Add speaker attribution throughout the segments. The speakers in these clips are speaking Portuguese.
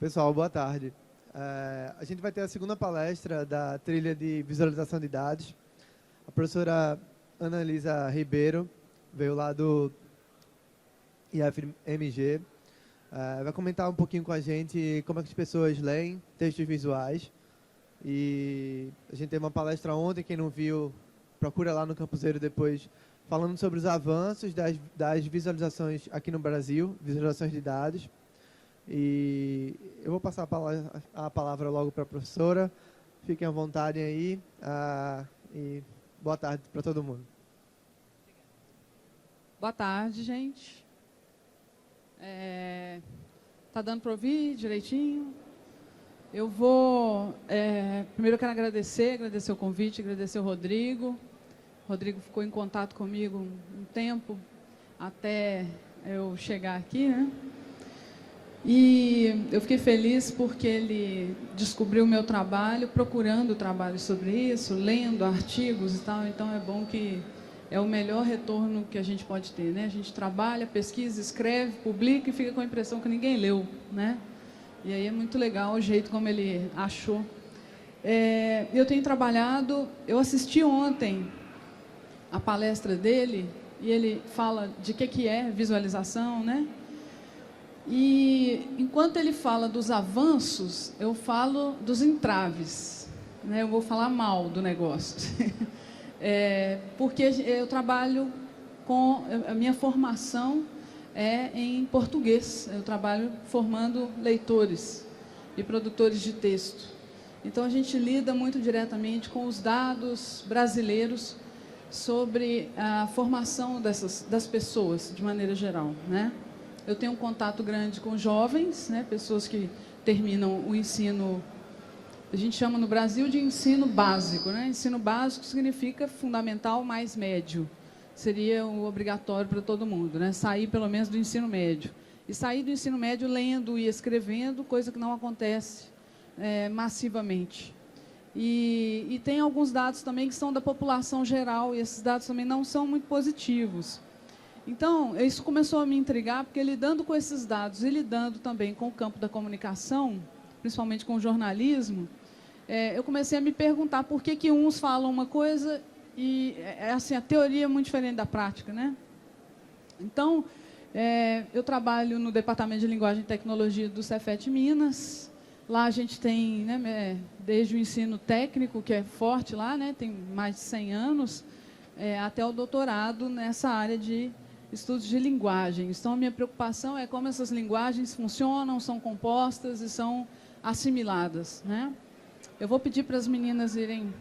Speaker 1: Pessoal, boa tarde. A gente vai ter a segunda palestra da trilha de visualização de dados. A professora Ana Elisa Ribeiro veio lá do IFMG. Vai comentar um pouquinho com a gente como é que as pessoas leem textos visuais. E a gente teve uma palestra ontem, quem não viu, procura lá no Campuseiro depois, falando sobre os avanços das visualizações aqui no Brasil, visualizações de dados. E eu vou passar a palavra logo para a professora. Fiquem à vontade aí. E boa tarde para todo mundo.
Speaker 2: Boa tarde, gente. Tá dando para ouvir direitinho? Eu vou... primeiro eu quero agradecer o convite, agradecer o Rodrigo. O Rodrigo ficou em contato comigo um tempo, até eu chegar aqui, né? E eu fiquei feliz porque ele descobriu o meu trabalho, procurando trabalho sobre isso, lendo artigos e tal. Então, é bom que é o melhor retorno que a gente pode ter, né? A gente trabalha, pesquisa, escreve, publica e fica com a impressão que ninguém leu, né? E aí é muito legal o jeito como ele achou. Eu tenho trabalhado... Eu assisti ontem a palestra dele e ele fala de que é visualização, né? E, enquanto ele fala dos avanços, eu falo dos entraves, né? Eu vou falar mal do negócio. Porque eu trabalho com... A minha formação é em português. Eu trabalho formando leitores e produtores de texto. Então, a gente lida muito diretamente com os dados brasileiros sobre a formação das pessoas, de maneira geral, né? Eu tenho um contato grande com jovens, né, pessoas que terminam o ensino, a gente chama no Brasil de ensino básico, né? Ensino básico significa fundamental mais médio, seria o obrigatório para todo mundo, né? Sair pelo menos do ensino médio. E sair do ensino médio lendo e escrevendo, coisa que não acontece massivamente. E tem alguns dados também que são da população geral, e esses dados também não são muito positivos. Então, isso começou a me intrigar, porque lidando com esses dados e lidando também com o campo da comunicação, principalmente com o jornalismo, eu comecei a me perguntar por que uns falam uma coisa e assim, a teoria é muito diferente da prática, né? Então, eu trabalho no Departamento de Linguagem e Tecnologia do Cefet Minas. Lá a gente tem, né, desde o ensino técnico, que é forte lá, né, tem mais de 100 anos, até o doutorado nessa área de estudos de linguagens. Então, a minha preocupação é como essas linguagens funcionam, são compostas e são assimiladas, né? Eu vou pedir para as meninas irem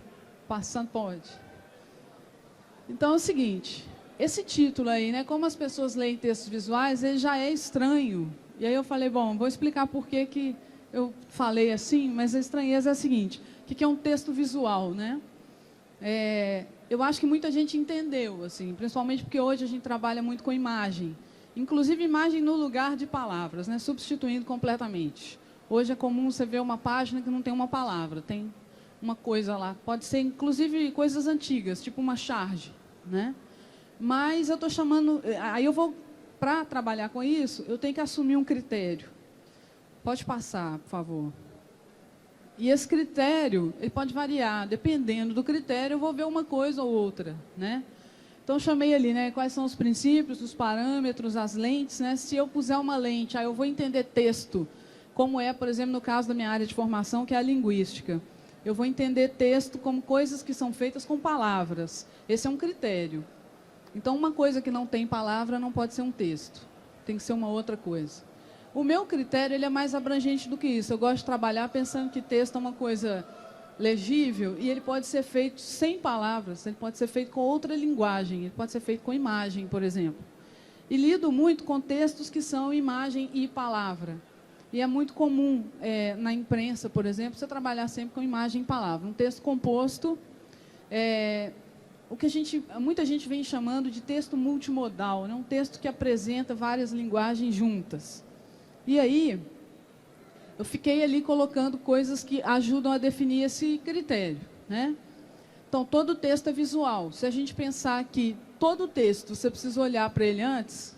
Speaker 2: passando, pode. Então, é o seguinte, esse título aí, né, como as pessoas leem textos visuais, ele já é estranho. E aí eu falei, bom, vou explicar por que eu falei assim, mas a estranheza é a seguinte, o que é um texto visual, né? Eu acho que muita gente entendeu, assim, principalmente porque hoje a gente trabalha muito com imagem, inclusive imagem no lugar de palavras, né, substituindo completamente. Hoje é comum você ver uma página que não tem uma palavra, tem uma coisa lá, pode ser inclusive coisas antigas, tipo uma charge, né? Mas eu estou chamando, aí eu vou, para trabalhar com isso, eu tenho que assumir um critério. Pode passar, por favor. E esse critério, ele pode variar. Dependendo do critério, eu vou ver uma coisa ou outra, né? Então, eu chamei ali, né, quais são os princípios, os parâmetros, as lentes, né? Se eu puser uma lente, aí eu vou entender texto, como por exemplo, no caso da minha área de formação, que é a linguística. Eu vou entender texto como coisas que são feitas com palavras. Esse é um critério. Então, uma coisa que não tem palavra não pode ser um texto. Tem que ser uma outra coisa. O meu critério ele é mais abrangente do que isso. Eu gosto de trabalhar pensando que texto é uma coisa legível e ele pode ser feito sem palavras, ele pode ser feito com outra linguagem, ele pode ser feito com imagem, por exemplo. E lido muito com textos que são imagem e palavra. E é muito comum, na imprensa, por exemplo, você trabalhar sempre com imagem e palavra. Um texto composto, o que muita gente vem chamando de texto multimodal, né? Um texto que apresenta várias linguagens juntas. E aí, eu fiquei ali colocando coisas que ajudam a definir esse critério, né? Então, todo texto é visual. Se a gente pensar que todo texto, você precisa olhar para ele antes,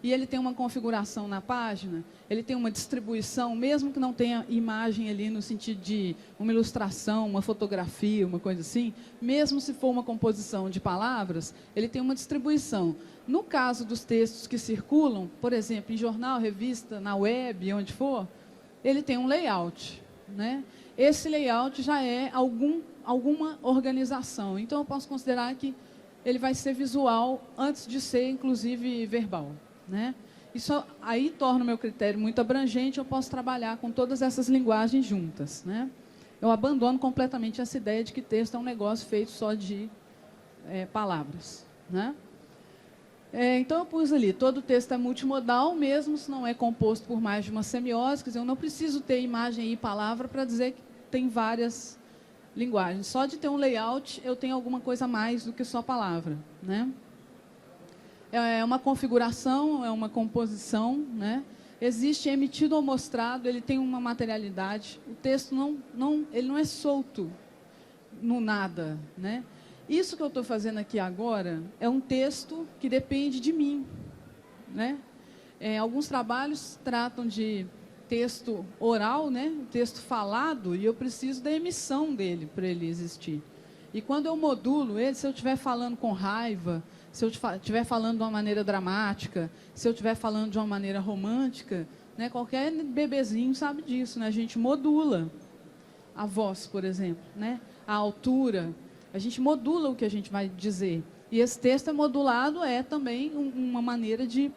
Speaker 2: e ele tem uma configuração na página, ele tem uma distribuição, mesmo que não tenha imagem ali no sentido de uma ilustração, uma fotografia, uma coisa assim, mesmo se for uma composição de palavras, ele tem uma distribuição. No caso dos textos que circulam, por exemplo, em jornal, revista, na web, onde for, ele tem um layout, né? Esse layout já é alguma organização. Então, eu posso considerar que ele vai ser visual antes de ser, inclusive, verbal, né? Isso aí torna o meu critério muito abrangente, eu posso trabalhar com todas essas linguagens juntas, né? Eu abandono completamente essa ideia de que texto é um negócio feito só de palavras, né? Então, eu pus ali, todo texto é multimodal, mesmo se não é composto por mais de uma semiose, quer dizer, eu não preciso ter imagem e palavra para dizer que tem várias linguagens. Só de ter um layout, eu tenho alguma coisa a mais do que só palavra, né? É uma configuração, é uma composição, né? Existe emitido ou mostrado, ele tem uma materialidade. O texto ele não é solto no nada, né? Isso que eu estou fazendo aqui agora é um texto que depende de mim, né? Alguns trabalhos tratam de texto oral, né? Texto falado, e eu preciso da emissão dele para ele existir. E quando eu modulo ele, se eu estiver falando com raiva, se eu estiver falando de uma maneira dramática, se eu estiver falando de uma maneira romântica, né? Qualquer bebezinho sabe disso, né? A gente modula a voz, por exemplo, né? A altura. A gente modula o que a gente vai dizer. E esse texto é modulado, também uma maneira de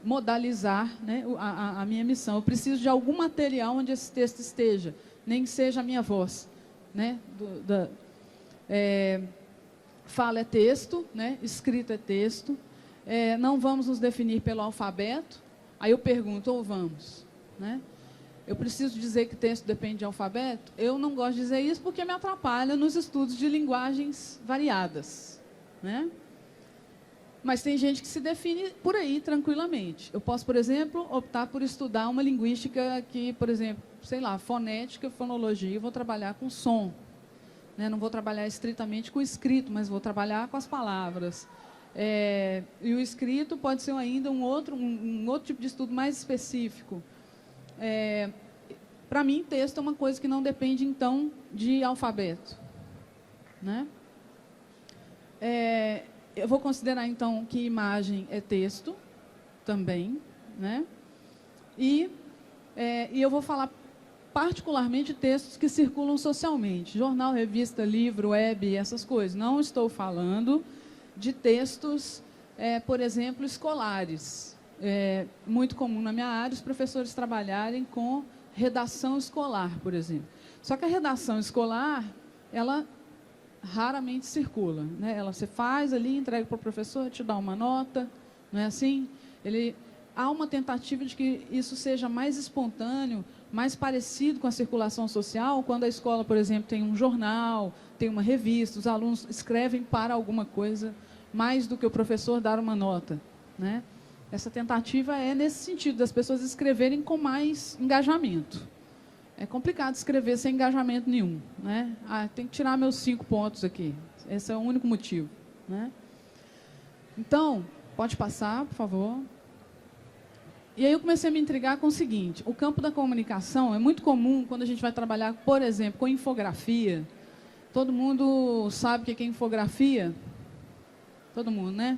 Speaker 2: modalizar, né, a minha emissão. Eu preciso de algum material onde esse texto esteja, nem que seja a minha voz, né? Fala é texto, né? Escrito é texto. Não vamos nos definir pelo alfabeto. Aí eu pergunto, ou vamos, né? Eu preciso dizer que texto depende de alfabeto? Eu não gosto de dizer isso porque me atrapalha nos estudos de linguagens variadas, né? Mas tem gente que se define por aí tranquilamente. Eu posso, por exemplo, optar por estudar uma linguística que, por exemplo, sei lá, fonética, fonologia, eu vou trabalhar com som, né? Não vou trabalhar estritamente com o escrito, mas vou trabalhar com as palavras. E o escrito pode ser ainda um outro tipo de estudo mais específico. Para mim, texto é uma coisa que não depende, então, de alfabeto, né? Eu vou considerar, então, que imagem é texto também, né? E eu vou falar particularmente de textos que circulam socialmente, jornal, revista, livro, web, essas coisas. Não estou falando de textos, por exemplo, escolares. É muito comum na minha área os professores trabalharem com redação escolar, por exemplo. Só que a redação escolar, ela raramente circula, né? Você faz ali, entrega para o professor, te dá uma nota, não é assim? Há uma tentativa de que isso seja mais espontâneo, mais parecido com a circulação social, quando a escola, por exemplo, tem um jornal, tem uma revista, os alunos escrevem para alguma coisa, mais do que o professor dar uma nota, né? Essa tentativa é nesse sentido, das pessoas escreverem com mais engajamento. É complicado escrever sem engajamento nenhum, né? Tem que tirar meus 5 pontos aqui. Esse é o único motivo, né? Então, pode passar, por favor. E aí eu comecei a me intrigar com o seguinte: o campo da comunicação é muito comum quando a gente vai trabalhar, por exemplo, com infografia. Todo mundo sabe o que é infografia? Todo mundo, né?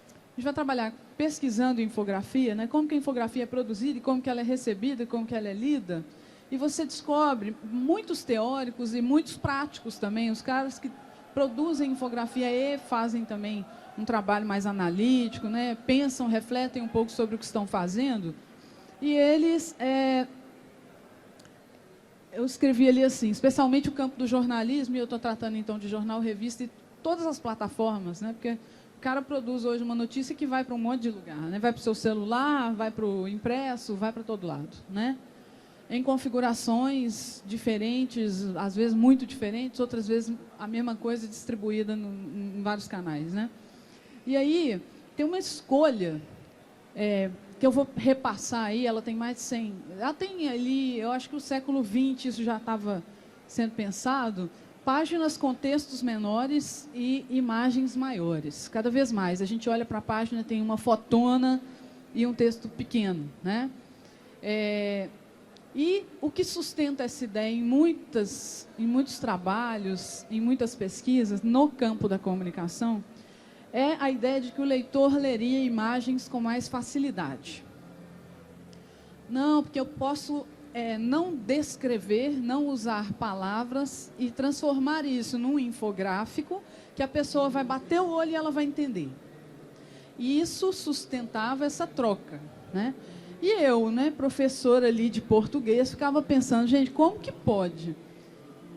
Speaker 2: A gente vai trabalhar pesquisando infografia, né? Como que a infografia é produzida, e como que ela é recebida, como que ela é lida. E você descobre muitos teóricos e muitos práticos também, os caras que produzem infografia e fazem também um trabalho mais analítico, né? Pensam, refletem um pouco sobre o que estão fazendo. E eles... eu escrevi ali assim, especialmente o campo do jornalismo, e eu estou tratando então de jornal, revista e todas as plataformas, né? Porque o cara produz hoje uma notícia que vai para um monte de lugar, né? Vai para o seu celular, vai para o impresso, vai para todo lado, né? Em configurações diferentes, às vezes muito diferentes, outras vezes a mesma coisa distribuída em vários canais, né? E aí tem uma escolha que eu vou repassar aí, ela tem mais de 100... Ela tem ali, eu acho que no século XX isso já estava sendo pensado, páginas com textos menores e imagens maiores. Cada vez mais, a gente olha para a página, tem uma fotona, e um texto pequeno, né? E o que sustenta essa ideia em muitos trabalhos, em muitas pesquisas, no campo da comunicação, é a ideia de que o leitor leria imagens com mais facilidade. Não, porque eu posso não descrever, não usar palavras e transformar isso num infográfico que a pessoa vai bater o olho e ela vai entender. E isso sustentava essa troca, né? E eu, né, professora ali de português, ficava pensando, gente, como que pode?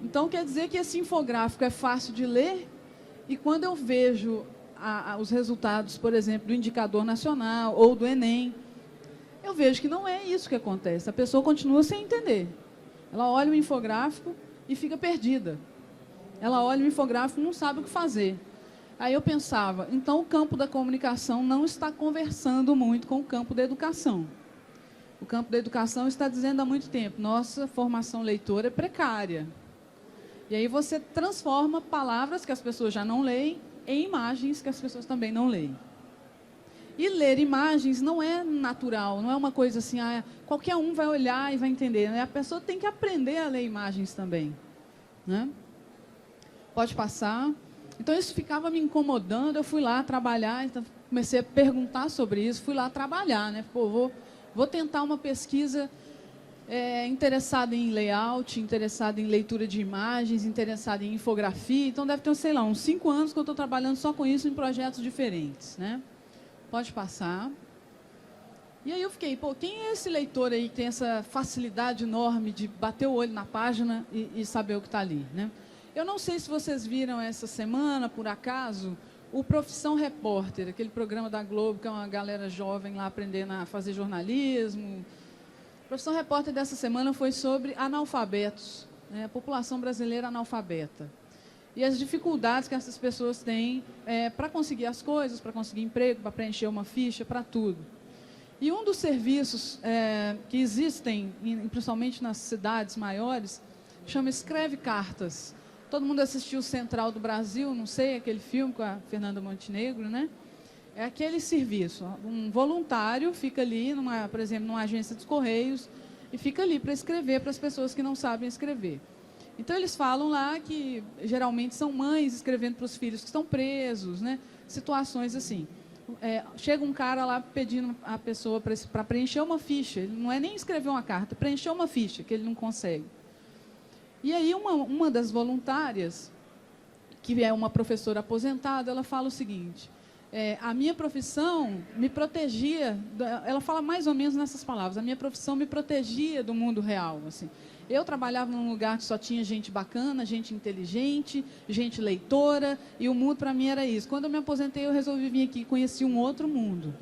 Speaker 2: Então, quer dizer que esse infográfico é fácil de ler, e quando eu vejo os resultados, por exemplo, do indicador nacional ou do Enem, eu vejo que não é isso que acontece. A pessoa continua sem entender. Ela olha o infográfico e fica perdida. Ela olha o infográfico e não sabe o que fazer. Aí eu pensava, então o campo da comunicação não está conversando muito com o campo da educação. O campo da educação está dizendo há muito tempo, nossa formação leitora é precária. E aí você transforma palavras que as pessoas já não leem em imagens que as pessoas também não leem. E ler imagens não é natural, não é uma coisa assim, qualquer um vai olhar e vai entender, né? A pessoa tem que aprender a ler imagens também, né? Pode passar. Então isso ficava me incomodando, eu fui lá trabalhar, então comecei a perguntar sobre isso, fui lá trabalhar, né? Pô, vou tentar uma pesquisa interessada em layout, interessada em leitura de imagens, interessada em infografia. Então deve ter, sei lá, uns 5 anos que eu estou trabalhando só com isso em projetos diferentes, né? Pode passar. E aí eu fiquei, pô, quem é esse leitor aí que tem essa facilidade enorme de bater o olho na página e saber o que está ali, né? Eu não sei se vocês viram essa semana, por acaso, o Profissão Repórter, aquele programa da Globo, que é uma galera jovem lá aprendendo a fazer jornalismo. A Profissão Repórter dessa semana foi sobre analfabetos, né, a população brasileira analfabeta. E as dificuldades que essas pessoas têm para conseguir as coisas, para conseguir emprego, para preencher uma ficha, para tudo. E um dos serviços que existem, principalmente nas cidades maiores, chama Escreve Cartas. Todo mundo assistiu Central do Brasil, não sei, aquele filme com a Fernanda Montenegro, né? É aquele serviço. Um voluntário fica ali, por exemplo, numa agência dos Correios, e fica ali para escrever para as pessoas que não sabem escrever. Então, eles falam lá que, geralmente, são mães escrevendo para os filhos que estão presos, né? Situações assim. Chega um cara lá pedindo a pessoa para preencher uma ficha. Ele não é nem escrever uma carta, preencher uma ficha, que ele não consegue. E aí, uma das voluntárias, que é uma professora aposentada, ela fala o seguinte, a minha profissão me protegia, ela fala mais ou menos nessas palavras, a minha profissão me protegia do mundo real, assim. Eu trabalhava num lugar que só tinha gente bacana, gente inteligente, gente leitora, e o mundo para mim era isso. Quando eu me aposentei, eu resolvi vir aqui e conheci um outro mundo.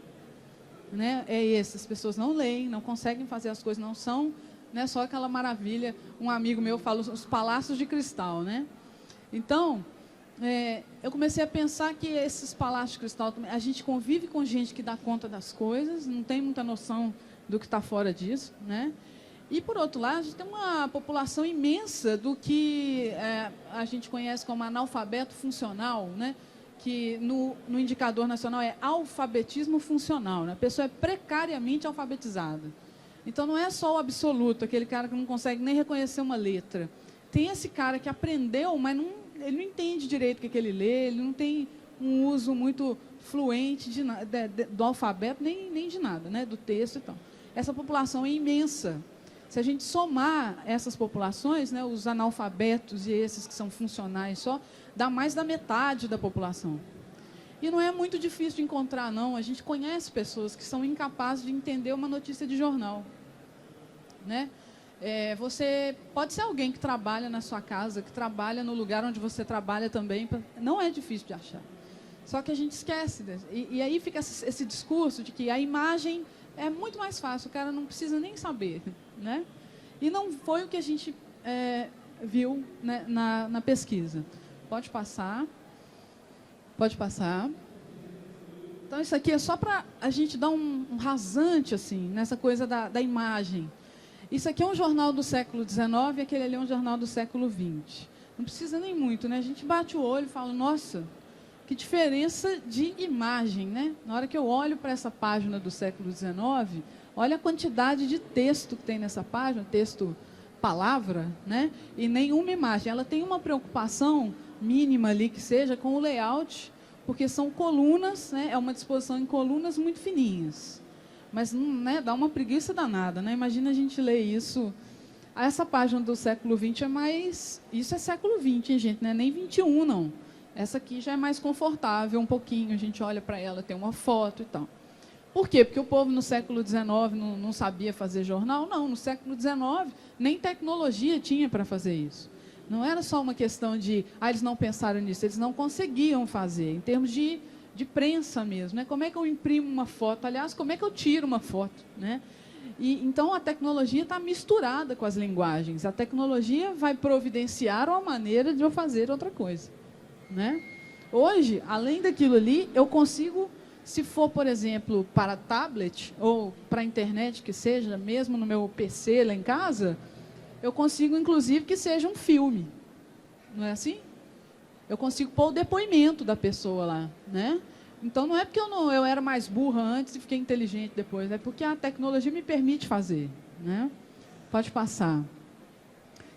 Speaker 2: Né? As pessoas não leem, não conseguem fazer as coisas, não são, né, só aquela maravilha. Um amigo meu fala os palácios de cristal. Né? Então, eu comecei a pensar que esses palácios de cristal, a gente convive com gente que dá conta das coisas, não tem muita noção do que está fora disso, né? E, por outro lado, a gente tem uma população imensa do que a gente conhece como analfabeto funcional, né? Que no indicador nacional é alfabetismo funcional. Né? A pessoa é precariamente alfabetizada. Então, não é só o absoluto, aquele cara que não consegue nem reconhecer uma letra. Tem esse cara que aprendeu, mas ele não entende direito o que ele lê, ele não tem um uso muito fluente do alfabeto, nem de nada, né? Do texto e tal. Essa população é imensa. Se a gente somar essas populações, né, os analfabetos e esses que são funcionais só, dá mais da metade da população. E não é muito difícil de encontrar, não. A gente conhece pessoas que são incapazes de entender uma notícia de jornal. Né? Você pode ser alguém que trabalha na sua casa, que trabalha no lugar onde você trabalha também. Não é difícil de achar. Só que a gente esquece. E aí fica esse discurso de que a imagem é muito mais fácil, o cara não precisa nem saber. Né? E não foi o que a gente viu, né, na pesquisa. Pode passar. Pode passar. Então, isso aqui é só para a gente dar um rasante assim, nessa coisa da imagem. Isso aqui é um jornal do século XIX, aquele ali é um jornal do século XX. Não precisa nem muito, né? A gente bate o olho e fala, nossa, que diferença de imagem, né? Na hora que eu olho para essa página do século XIX, olha a quantidade de texto que tem nessa página, texto, palavra, né? E nenhuma imagem. Ela tem uma preocupação mínima ali que seja com o layout, porque são colunas, né? É uma disposição em colunas muito fininhas. Mas, né, dá uma preguiça danada, né? Imagina a gente ler isso. Essa página do século XX é mais... Isso é século XX, hein, gente? Não é nem XXI, não. Essa aqui já é mais confortável um pouquinho. A gente olha para ela, tem uma foto e tal. Por quê? Porque o povo no século XIX não sabia fazer jornal? Não, no século XIX nem tecnologia tinha para fazer isso. Não era só uma questão de... eles não pensaram nisso, eles não conseguiam fazer, em termos de prensa mesmo, né? Como é que eu imprimo uma foto? Aliás, como é que eu tiro uma foto, né? Então, a tecnologia está misturada com as linguagens. A tecnologia vai providenciar uma maneira de eu fazer outra coisa, né? Hoje, além daquilo ali, eu consigo, se for, por exemplo, para tablet ou para a internet, que seja, mesmo no meu PC lá em casa, eu consigo, inclusive, que seja um filme. Não é assim? Eu consigo pôr o depoimento da pessoa lá, né? Então, não é porque eu era mais burra antes e fiquei inteligente depois, é porque a tecnologia me permite fazer, né? Pode passar.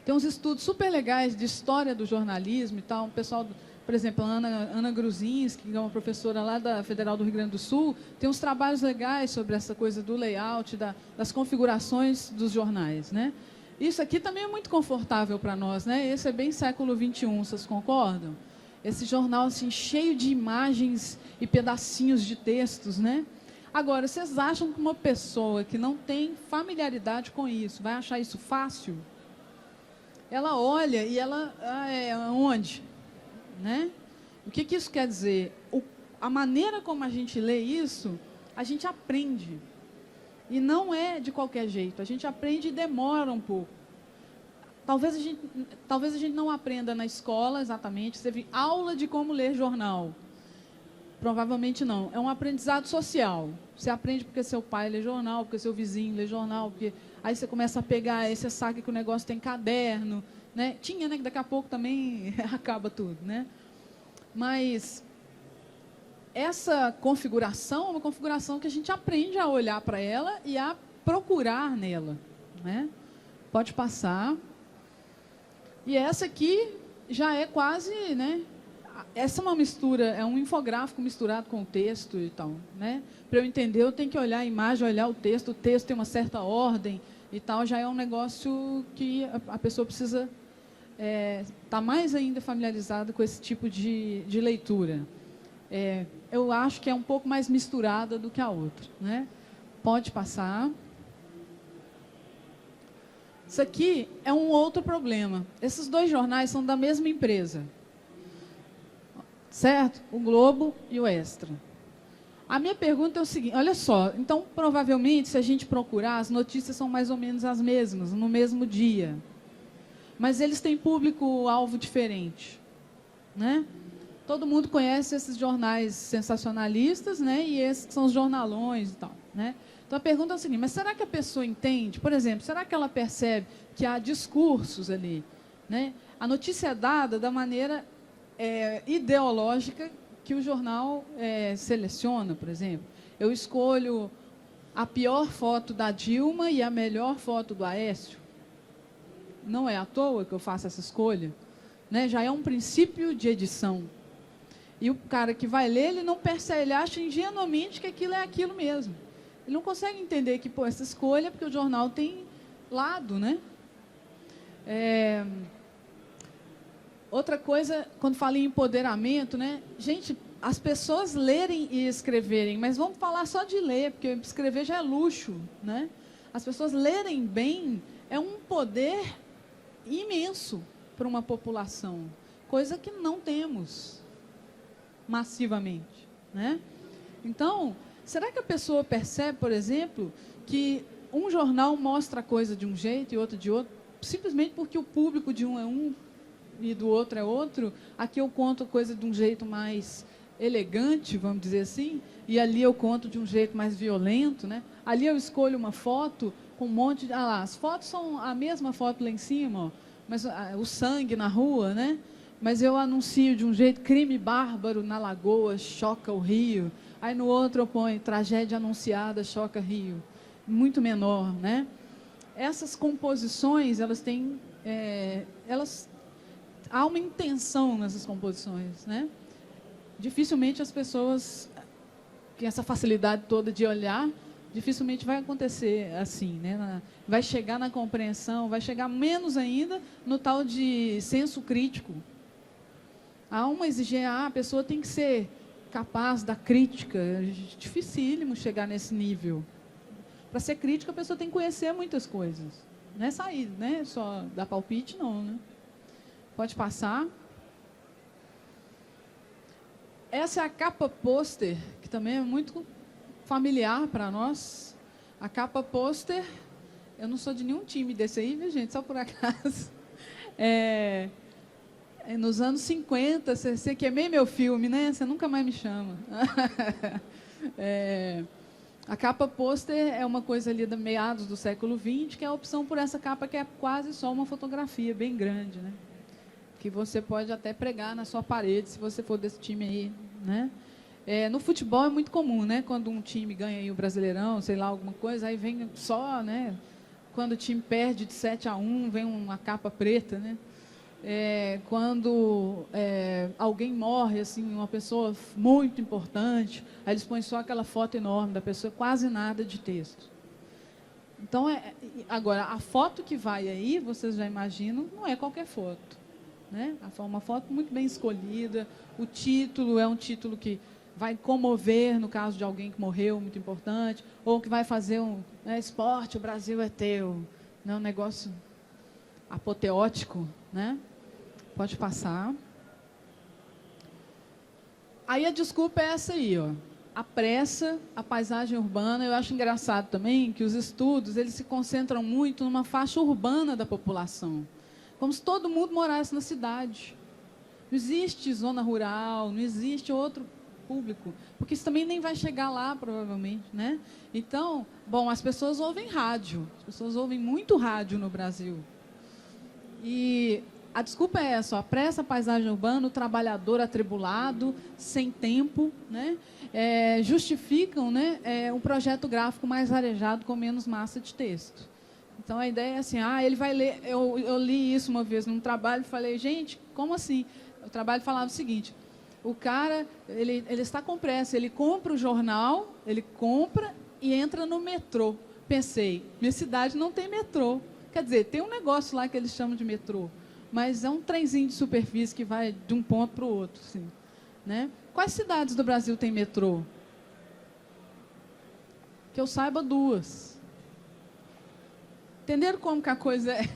Speaker 2: Tem uns estudos super legais de história do jornalismo e tal. Um pessoal, por exemplo, a Ana Gruzinski, que é uma professora lá da Federal do Rio Grande do Sul, tem uns trabalhos legais sobre essa coisa do layout, das configurações dos jornais, né? Isso aqui também é muito confortável para nós, né? Esse é bem século XXI, vocês concordam? Esse jornal assim, cheio de imagens e pedacinhos de textos, né? Agora, vocês acham que uma pessoa que não tem familiaridade com isso vai achar isso fácil? Ela olha e ela... onde? Né? O que isso quer dizer? A maneira como a gente lê isso, a gente aprende. E não é de qualquer jeito. A gente aprende e demora um pouco. Talvez a gente não aprenda na escola, exatamente. Você teve aula de como ler jornal. Provavelmente não. É um aprendizado social. Você aprende porque seu pai lê jornal, porque seu vizinho lê jornal, porque aí você começa a pegar, aí você saca que o negócio tem caderno, né? Tinha, né? Que daqui a pouco também acaba tudo, né? Mas essa configuração é uma configuração que a gente aprende a olhar para ela e a procurar nela, né? Pode passar. E essa aqui já é quase, né? Essa é uma mistura, é um infográfico misturado com o texto e tal, né? Para eu entender, eu tenho que olhar a imagem, olhar o texto tem uma certa ordem e tal, já é um negócio que a pessoa precisa estar mais ainda familiarizada com esse tipo de leitura. Eu acho que é um pouco mais misturada do que a outra, né? Pode passar. Isso aqui é um outro problema. Esses dois jornais são da mesma empresa. Certo? O Globo e o Extra. A minha pergunta é o seguinte, olha só, então, provavelmente, se a gente procurar, as notícias são mais ou menos as mesmas, no mesmo dia. Mas eles têm público-alvo diferente, né? Todo mundo conhece esses jornais sensacionalistas, né? E esses são os jornalões e tal, né? Então, a pergunta é a seguinte, mas será que a pessoa entende? Por exemplo, será que ela percebe que há discursos ali, né? A notícia é dada da maneira ideológica que o jornal seleciona, por exemplo. Eu escolho a pior foto da Dilma e a melhor foto do Aécio. Não é à toa que eu faço essa escolha, né? Já é um princípio de edição. E o cara que vai ler, ele não percebe, ele acha ingenuamente que aquilo é aquilo mesmo. Ele não consegue entender que, essa escolha, porque o jornal tem lado, né? Outra coisa, quando falo em empoderamento, né? Gente, as pessoas lerem e escreverem, mas vamos falar só de ler, porque escrever já é luxo, né? As pessoas lerem bem é um poder imenso para uma população, coisa que não temos massivamente, né? Então, será que a pessoa percebe, por exemplo, que um jornal mostra a coisa de um jeito e outro de outro, simplesmente porque o público de um é um e do outro é outro? Aqui eu conto a coisa de um jeito mais elegante, vamos dizer assim, e ali eu conto de um jeito mais violento, né? Ali eu escolho uma foto com um monte de... as fotos são a mesma foto lá em cima, ó, mas o sangue na rua, né? mas eu anuncio de um jeito: crime bárbaro na Lagoa, choca o Rio. Aí no outro eu ponho: tragédia anunciada, choca Rio. Muito menor, né? Essas composições, elas têm... há uma intenção nessas composições, né? Dificilmente as pessoas, que essa facilidade toda de olhar, dificilmente vai acontecer assim, né? Vai chegar na compreensão, vai chegar menos ainda no tal de senso crítico. Há uma exigência, a pessoa tem que ser capaz da crítica. É dificílimo chegar nesse nível. Para ser crítica, a pessoa tem que conhecer muitas coisas. Não é sair, né? Só dar palpite, não, né? Pode passar. Essa é a capa pôster, que também é muito familiar para nós. A capa pôster, eu não sou de nenhum time desse aí, viu, gente? Só por acaso. Nos anos 50, você queimei meu filme, né? Você nunca mais me chama. A capa pôster é uma coisa ali da meados do século XX, que é a opção por essa capa que é quase só uma fotografia bem grande, né? Que você pode até pregar na sua parede, se você for desse time aí, né? No futebol é muito comum, né? Quando um time ganha aí o Brasileirão, sei lá, alguma coisa, aí vem só, né? Quando o time perde de 7-1, vem uma capa preta, né? Quando alguém morre, assim, uma pessoa muito importante, aí eles põem só aquela foto enorme da pessoa, quase nada de texto. Então, agora, a foto que vai aí, vocês já imaginam, não é qualquer foto, né? Uma foto muito bem escolhida, o título é um título que vai comover no caso de alguém que morreu, muito importante, ou que vai fazer esporte, o Brasil é teu, né? Um negócio apoteótico, né? Pode passar. Aí a desculpa é essa aí, ó. A pressa, a paisagem urbana. Eu acho engraçado também que os estudos, eles se concentram muito numa faixa urbana da população, como se todo mundo morasse na cidade. Não existe zona rural, não existe outro público, porque isso também nem vai chegar lá, provavelmente, né? Então, bom, as pessoas ouvem rádio, as pessoas ouvem muito rádio no Brasil. E a desculpa é essa: a pressa, a paisagem urbana, o trabalhador atribulado, sem tempo, né? Justificam, né, um projeto gráfico mais arejado com menos massa de texto. Então, a ideia é assim: ele vai ler... Eu li isso uma vez num trabalho e falei: gente, como assim? O trabalho falava o seguinte: o cara, ele está com pressa, ele compra o jornal, ele compra e entra no metrô. Pensei, minha cidade não tem metrô. Quer dizer, tem um negócio lá que eles chamam de metrô, mas é um trenzinho de superfície que vai de um ponto para o outro, assim, né? Quais cidades do Brasil tem metrô? Que eu saiba, 2. Entenderam como que a coisa é?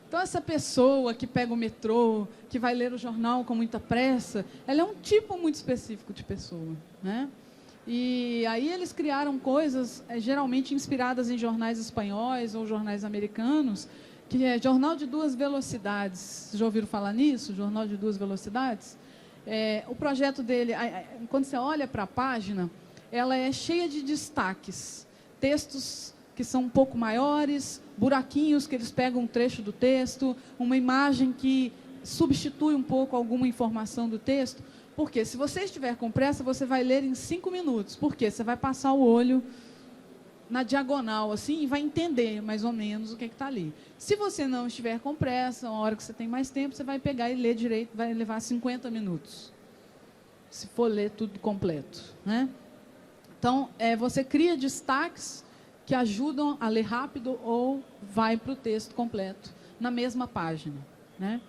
Speaker 2: Então, essa pessoa que pega o metrô, que vai ler o jornal com muita pressa, ela é um tipo muito específico de pessoa, né? E aí eles criaram coisas geralmente inspiradas em jornais espanhóis ou jornais americanos, que é jornal de 2 velocidades. Já ouviram falar nisso? Jornal de 2 velocidades? O projeto dele, quando você olha para a página, ela é cheia de destaques, textos que são um pouco maiores, buraquinhos que eles pegam um trecho do texto, uma imagem que substitui um pouco alguma informação do texto. Porque se você estiver com pressa, você vai ler em 5 minutos. Por quê? Você vai passar o olho na diagonal, assim, e vai entender mais ou menos o que está ali. Se você não estiver com pressa, uma hora que você tem mais tempo, você vai pegar e ler direito, vai levar 50 minutos. Se for ler tudo completo, né? Então, você cria destaques que ajudam a ler rápido ou vai para o texto completo, na mesma página, né?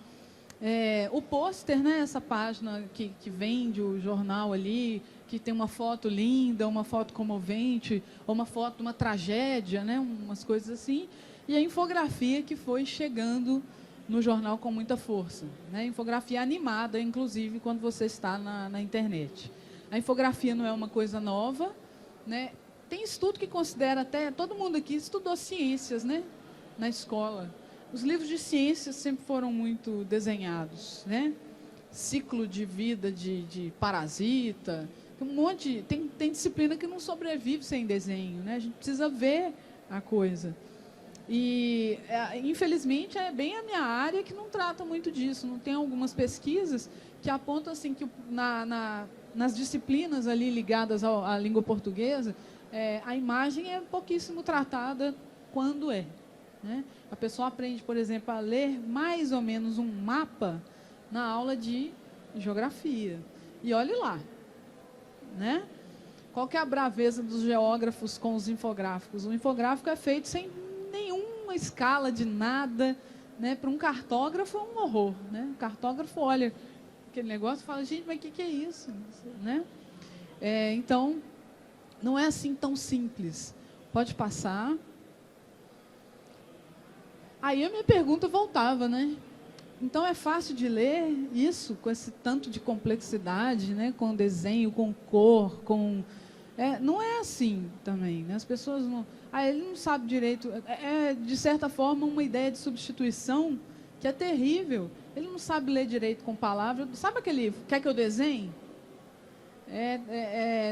Speaker 2: O pôster, né, essa página que vende o jornal ali, que tem uma foto linda, uma foto comovente, ou uma foto de uma tragédia, né, umas coisas assim, e a infografia que foi chegando no jornal com muita força, né, infografia animada, inclusive, quando você está na internet. A infografia não é uma coisa nova, né? Tem estudo que considera até... Todo mundo aqui estudou ciências, né, na escola. Os livros de ciências sempre foram muito desenhados, né? Ciclo de vida de parasita, tem disciplina que não sobrevive sem desenho, né? A gente precisa ver a coisa. E, infelizmente, é bem a minha área que não trata muito disso. Não tem algumas pesquisas que apontam assim, que nas disciplinas ali ligadas à língua portuguesa, a imagem é pouquíssimo tratada quando né? A pessoa aprende, por exemplo, a ler mais ou menos um mapa na aula de geografia. E olhe lá, né? Qual que é a braveza dos geógrafos com os infográficos? O infográfico é feito sem nenhuma escala de nada, né? Para um cartógrafo é um horror, né? O cartógrafo olha aquele negócio e fala, gente, mas o que é isso? Né? Então, não é assim tão simples. Pode passar. Aí a minha pergunta voltava, né? Então é fácil de ler isso, com esse tanto de complexidade, né? Com desenho, com cor, com... não é assim também, né? As pessoas não... ele não sabe direito... de certa forma, uma ideia de substituição que é terrível. Ele não sabe ler direito com palavras. Sabe aquele... Quer que eu desenhe?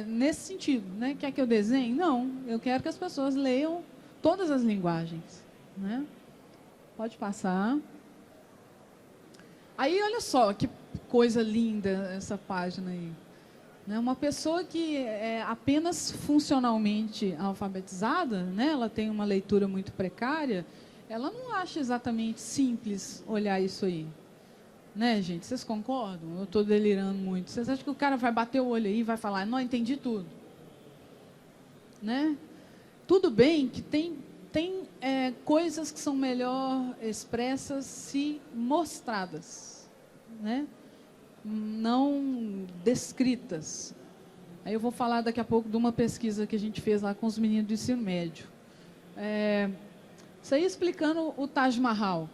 Speaker 2: Nesse sentido, né? Quer que eu desenhe? Não. Eu quero que as pessoas leiam todas as linguagens, né? Pode passar. Aí, olha só, que coisa linda essa página aí. Né? Uma pessoa que é apenas funcionalmente alfabetizada, né? Ela tem uma leitura muito precária, ela não acha exatamente simples olhar isso aí. Né, gente? Vocês concordam? Eu estou delirando muito. Vocês acham que o cara vai bater o olho aí e vai falar, não, entendi tudo? Né? Tudo bem que tem coisas que são melhor expressas se mostradas, né? Não descritas. Aí eu vou falar daqui a pouco de uma pesquisa que a gente fez lá com os meninos do ensino médio. Isso aí explicando o Taj Mahal.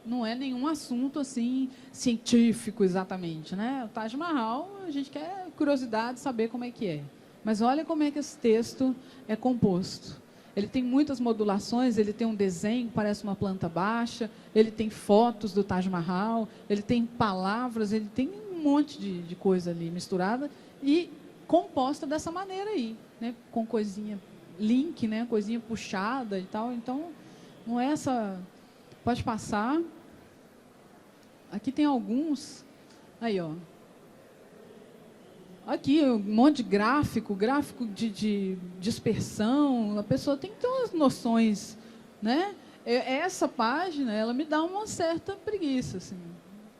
Speaker 2: Não é nenhum assunto assim científico exatamente, né? O Taj Mahal, a gente quer curiosidade de saber como é que é. Mas olha como é que esse texto é composto. Ele tem muitas modulações, ele tem um desenho que parece uma planta baixa, ele tem fotos do Taj Mahal, ele tem palavras, ele tem um monte de coisa ali misturada e composta dessa maneira aí, né? Com coisinha, link, né? Coisinha puxada e tal. Então, não é essa... Pode passar. Aqui tem alguns. Aí, ó. Aqui, um monte de gráfico de dispersão. A pessoa tem que ter umas noções, né? Essa página, ela me dá uma certa preguiça, assim.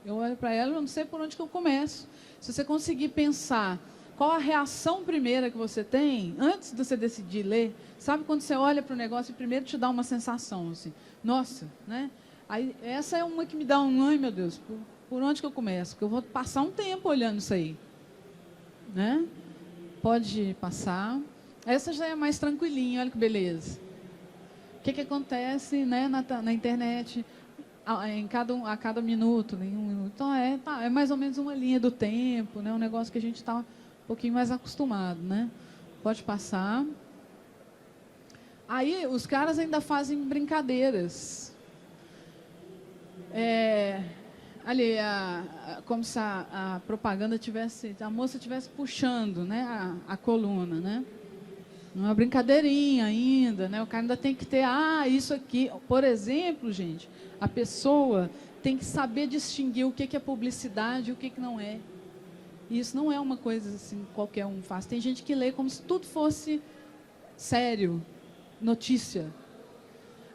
Speaker 2: Eu olho para ela e não sei por onde que eu começo. Se você conseguir pensar qual a reação primeira que você tem, antes de você decidir ler, sabe quando você olha para o negócio e primeiro te dá uma sensação, assim, nossa, né? Aí, essa é uma que me dá um, ai meu Deus, por onde que eu começo? Porque eu vou passar um tempo olhando isso aí. Né? Pode passar. Essa já é mais tranquilinha, olha que beleza. O que acontece, né, na internet a cada minuto, nenhum minuto. Então, é mais ou menos uma linha do tempo, né, um negócio que a gente está um pouquinho mais acostumado. Né? Pode passar. Aí, os caras ainda fazem brincadeiras. Ali, como se a propaganda tivesse, a moça estivesse puxando, né, a coluna, né? Não é uma brincadeirinha ainda, né? O cara ainda tem que ter, isso aqui. Por exemplo, gente, a pessoa tem que saber distinguir o que é publicidade e o que não é. E isso não é uma coisa assim, qualquer um faz. Tem gente que lê como se tudo fosse sério, notícia.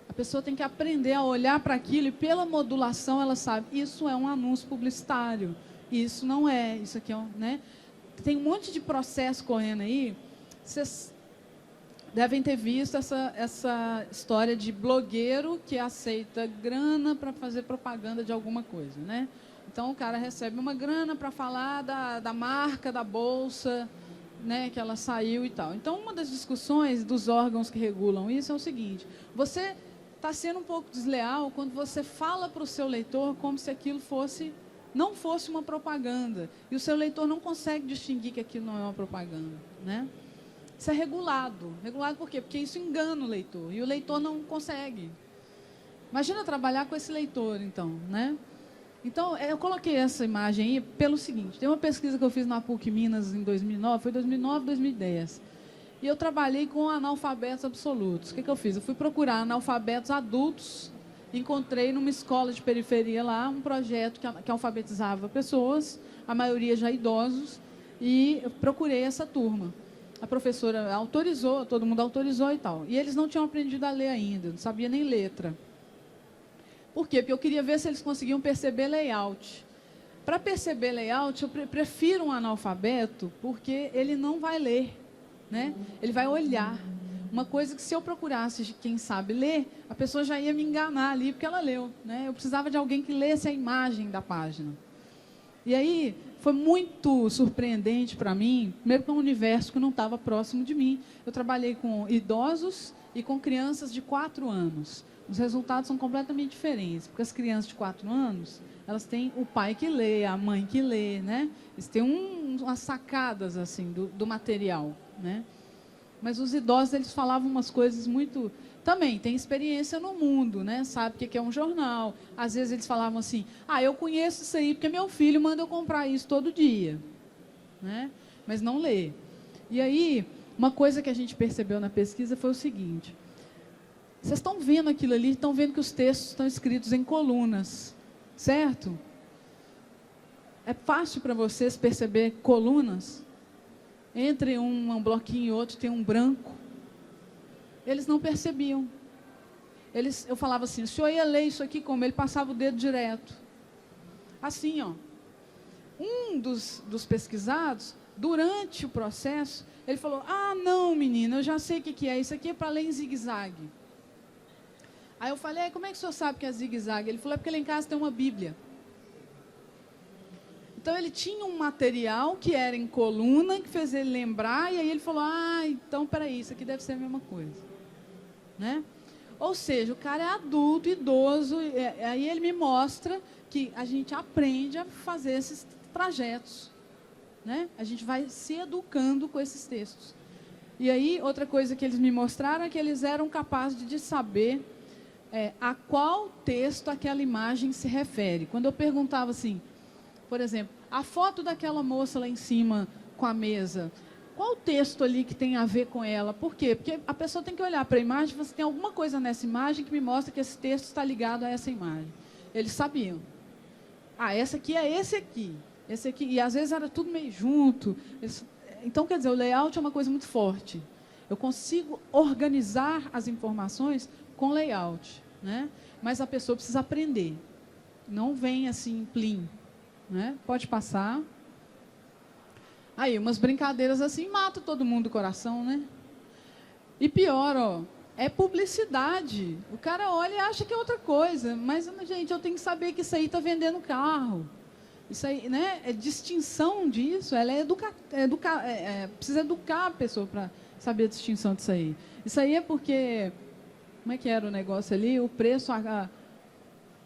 Speaker 2: A pessoa tem que aprender a olhar para aquilo e, pela modulação, ela sabe, isso é um anúncio publicitário, isso não é, isso aqui é né? Tem um monte de processo correndo aí. Vocês devem ter visto essa história de blogueiro que aceita grana para fazer propaganda de alguma coisa, né? Então, o cara recebe uma grana para falar da marca, da bolsa, né, que ela saiu e tal. Então, uma das discussões dos órgãos que regulam isso é o seguinte, você está sendo um pouco desleal quando você fala para o seu leitor como se aquilo não fosse uma propaganda. E o seu leitor não consegue distinguir que aquilo não é uma propaganda. Né? Isso é regulado. Regulado por quê? Porque isso engana o leitor. E o leitor não consegue. Imagina trabalhar com esse leitor, então. Né? Então, eu coloquei essa imagem aí pelo seguinte. Tem uma pesquisa que eu fiz na PUC Minas em 2009, foi 2009, 2010. E eu trabalhei com analfabetos absolutos. O que eu fiz? Eu fui procurar analfabetos adultos, encontrei numa escola de periferia lá um projeto que alfabetizava pessoas, a maioria já idosos, e eu procurei essa turma. A professora autorizou, todo mundo autorizou e tal. E eles não tinham aprendido a ler ainda, não sabia nem letra. Por quê? Porque eu queria ver se eles conseguiam perceber layout. Para perceber layout, eu prefiro um analfabeto, porque ele não vai ler, né? Ele vai olhar. Uma coisa que, se eu procurasse quem sabe ler, a pessoa já ia me enganar ali, porque ela leu, né? Eu precisava de alguém que lesse a imagem da página. E aí, foi muito surpreendente para mim, primeiro que é um universo que não estava próximo de mim. Eu trabalhei com idosos e com crianças de 4 anos. Os resultados são completamente diferentes, porque as crianças de 4 anos, elas têm o pai que lê, a mãe que lê, né? Eles têm umas sacadas assim do material, né? Mas os idosos, eles falavam umas coisas muito... Também tem experiência no mundo, né? Sabe o que é um jornal. Às vezes eles falavam assim, eu conheço isso aí porque meu filho manda eu comprar isso todo dia, né? Mas não lê. E aí, uma coisa que a gente percebeu na pesquisa foi o seguinte: vocês estão vendo aquilo ali, estão vendo que os textos estão escritos em colunas, certo? É fácil para vocês perceber colunas? Entre um bloquinho e outro tem um branco. Eles não percebiam. Eu falava assim, o senhor ia ler isso aqui como? Ele passava o dedo direto. Assim, ó. Um dos pesquisados, durante o processo, ele falou, não, menina, eu já sei o que é. Isso aqui é para ler em zigue-zague. Aí eu falei, como é que o senhor sabe que é zigue-zague? Ele falou, é porque lá em casa tem uma Bíblia. Então, ele tinha um material que era em coluna, que fez ele lembrar, e aí ele falou, então, peraí, isso aqui deve ser a mesma coisa. Né? Ou seja, o cara é adulto, idoso, aí ele me mostra que a gente aprende a fazer esses trajetos. Né? A gente vai se educando com esses textos. E aí, outra coisa que eles me mostraram é que eles eram capazes de saber a qual texto aquela imagem se refere. Quando eu perguntava assim, por exemplo, a foto daquela moça lá em cima com a mesa, qual o texto ali que tem a ver com ela? Por quê? Porque a pessoa tem que olhar para a imagem e falar, tem alguma coisa nessa imagem que me mostra que esse texto está ligado a essa imagem. Eles sabiam. Essa aqui é esse aqui. Esse aqui. E às vezes era tudo meio junto. Então, quer dizer, o layout é uma coisa muito forte. Eu consigo organizar as informações com layout, né? Mas a pessoa precisa aprender. Não vem assim, plim. Né? Pode passar. Aí, umas brincadeiras assim, mata todo mundo do coração, né? E pior, é publicidade. O cara olha e acha que é outra coisa. Mas, gente, eu tenho que saber que isso aí está vendendo carro. Isso aí, né? É distinção disso. Ela precisa educar a pessoa para saber a distinção disso aí. Isso aí é porque... Como é que era o negócio ali? O preço...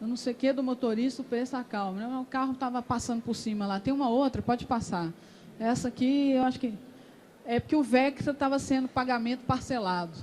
Speaker 2: Eu não sei o que do motorista, o preço acalma. O carro estava passando por cima lá. Tem uma outra, pode passar. Essa aqui, eu acho que... É porque o Vectra estava sendo pagamento parcelado.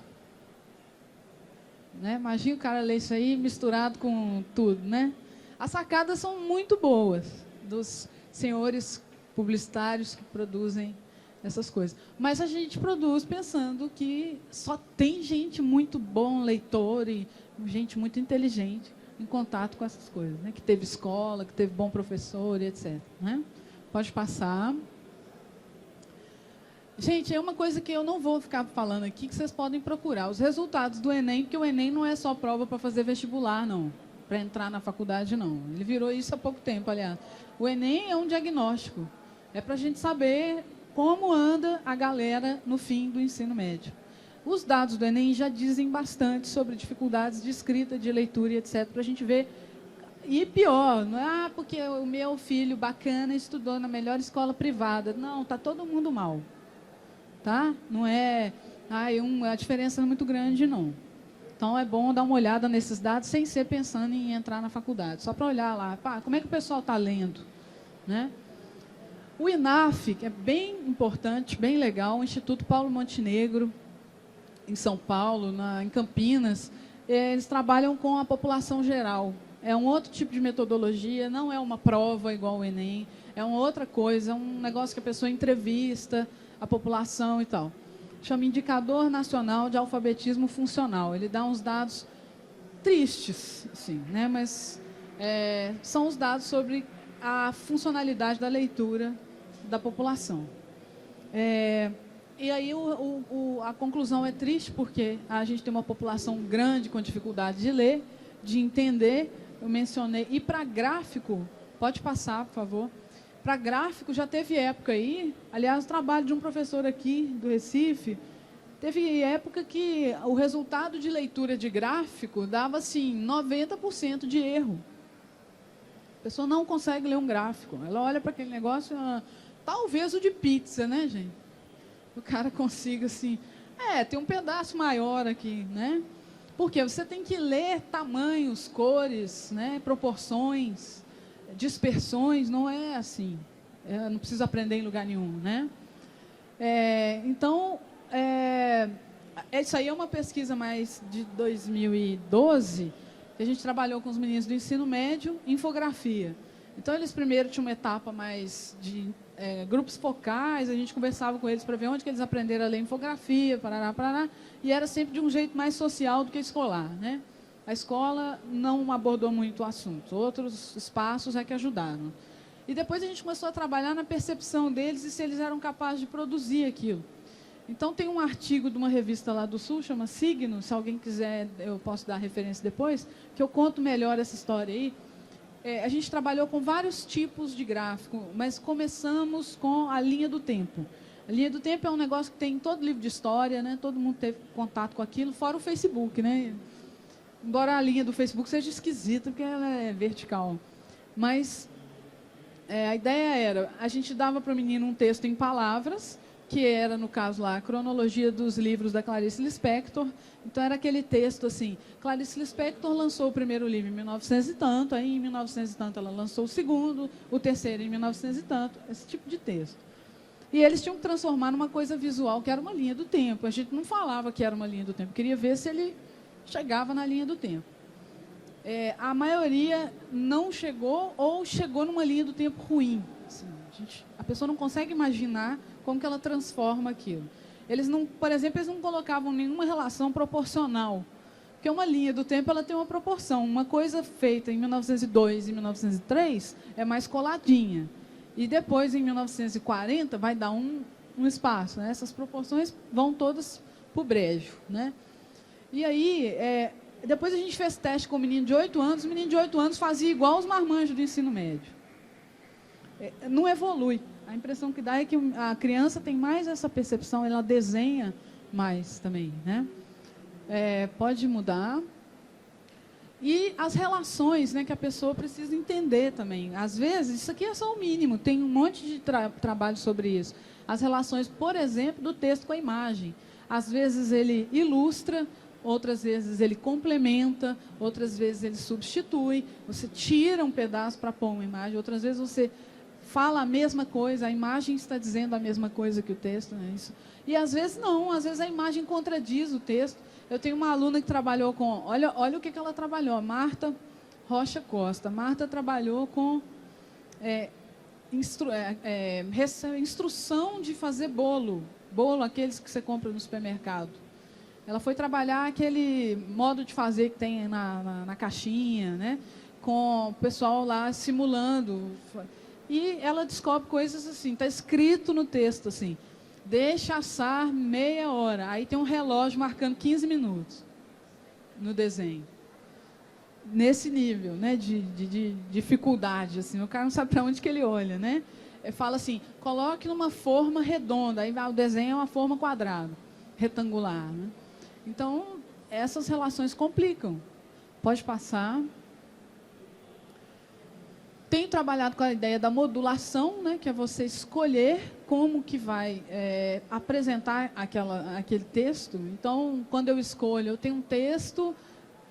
Speaker 2: Né? Imagina o cara ler isso aí misturado com tudo, né? As sacadas são muito boas dos senhores publicitários que produzem essas coisas. Mas a gente produz pensando que só tem gente muito bom, leitor e gente muito inteligente em contato com essas coisas, né? Que teve escola, que teve bom professor e etc. Né? Pode passar. Gente, é uma coisa que eu não vou ficar falando aqui, que vocês podem procurar. Os resultados do Enem, porque o Enem não é só prova para fazer vestibular, não. Para entrar na faculdade, não. Ele virou isso há pouco tempo, aliás. O Enem é um diagnóstico. É para a gente saber como anda a galera no fim do ensino médio. Os dados do Enem já dizem bastante sobre dificuldades de escrita, de leitura e etc. Para a gente ver. E pior, não é porque o meu filho bacana estudou na melhor escola privada. Não, está todo mundo mal. Tá? Não é... a diferença não é muito grande, não. Então, é bom dar uma olhada nesses dados sem ser pensando em entrar na faculdade. Só para olhar lá, como é que o pessoal está lendo? Né? O INAF, que é bem importante, bem legal, o Instituto Paulo Montenegro, em São Paulo, em Campinas, eles trabalham com a população geral. É um outro tipo de metodologia, não é uma prova igual o Enem, é uma outra coisa, é um negócio que a pessoa entrevista a população e tal. chama Indicador Nacional de Alfabetismo Funcional. Ele dá uns dados tristes, assim, né? Mas são os dados sobre a funcionalidade da leitura da população. E aí a conclusão é triste, porque a gente tem uma população grande com dificuldade de ler, de entender. Eu mencionei. E para gráfico, pode passar, por favor. Para gráfico, já teve época aí, aliás, o trabalho de um professor aqui do Recife, teve época que o resultado de leitura de gráfico dava, assim, 90% de erro. A pessoa não consegue ler um gráfico. Ela olha para aquele negócio, talvez o de pizza, né, gente? O cara consiga, assim, tem um pedaço maior aqui, né? Porque você tem que ler tamanhos, cores, né, proporções, dispersões, não é assim. Não precisa aprender em lugar nenhum, né? Então, isso aí é uma pesquisa mais de 2012, que a gente trabalhou com os meninos do ensino médio, infografia. Então, eles primeiro tinham uma etapa mais de grupos focais, a gente conversava com eles para ver onde que eles aprenderam a ler infografia, parará, e era sempre de um jeito mais social do que escolar, né? A escola não abordou muito o assunto, outros espaços é que ajudaram. E depois a gente começou a trabalhar na percepção deles e se eles eram capazes de produzir aquilo. Então, tem um artigo de uma revista lá do Sul, chama Signo, se alguém quiser, eu posso dar referência depois, que eu conto melhor essa história aí. A gente trabalhou com vários tipos de gráfico, mas começamos com a linha do tempo. A linha do tempo é um negócio que tem em todo livro de história, né? Todo mundo teve contato com aquilo, fora o Facebook, né? Embora a linha do Facebook seja esquisita, porque ela é vertical. Mas a ideia era, a gente dava para o menino um texto em palavras, que era, no caso lá, a cronologia dos livros da Clarice Lispector. Então, era aquele texto assim, Clarice Lispector lançou o primeiro livro em 1900 e tanto, aí em 1900 e tanto ela lançou o segundo, o terceiro em 1900 e tanto, esse tipo de texto. E eles tinham que transformar numa coisa visual, que era uma linha do tempo. A gente não falava que era uma linha do tempo, queria ver se ele chegava na linha do tempo. A maioria não chegou ou chegou numa linha do tempo ruim. Assim, a pessoa não consegue imaginar como que ela transforma aquilo. Eles não, por exemplo, eles não colocavam nenhuma relação proporcional. Porque uma linha do tempo ela tem uma proporção. Uma coisa feita em 1902 e 1903 é mais coladinha. E depois, em 1940, vai dar um espaço. Né? Essas proporções vão todas para o brejo. Né? E aí, depois a gente fez teste com um menino de 8 anos. O menino de 8 anos fazia igual os marmanjos do ensino médio. Não evolui. A impressão que dá é que a criança tem mais essa percepção, ela desenha mais também, né? Pode mudar. E as relações, né, que a pessoa precisa entender também. Às vezes, isso aqui é só o mínimo, tem um monte de trabalho sobre isso. As relações, por exemplo, do texto com a imagem. Às vezes ele ilustra, outras vezes ele complementa, outras vezes ele substitui. Você tira um pedaço para pôr uma imagem, outras vezes você fala a mesma coisa, a imagem está dizendo a mesma coisa que o texto, né? Isso. E às vezes não, às vezes a imagem contradiz o texto. Eu tenho uma aluna que trabalhou com, olha o que ela trabalhou, Marta Rocha Costa. Marta trabalhou com instrução de fazer bolo, aqueles que você compra no supermercado. Ela foi trabalhar aquele modo de fazer que tem na caixinha, né? Com o pessoal lá simulando. E ela descobre coisas assim, está escrito no texto assim, deixa assar meia hora. Aí tem um relógio marcando 15 minutos no desenho. Nesse nível, né, de dificuldade, assim, o cara não sabe para onde que ele olha, né? Fala assim, coloque numa forma redonda, aí o desenho é uma forma quadrada, retangular, né? Então, essas relações complicam. Pode passar. Tenho trabalhado com a ideia da modulação, né, que é você escolher como que vai apresentar aquele texto. Então, quando eu escolho, eu tenho um texto,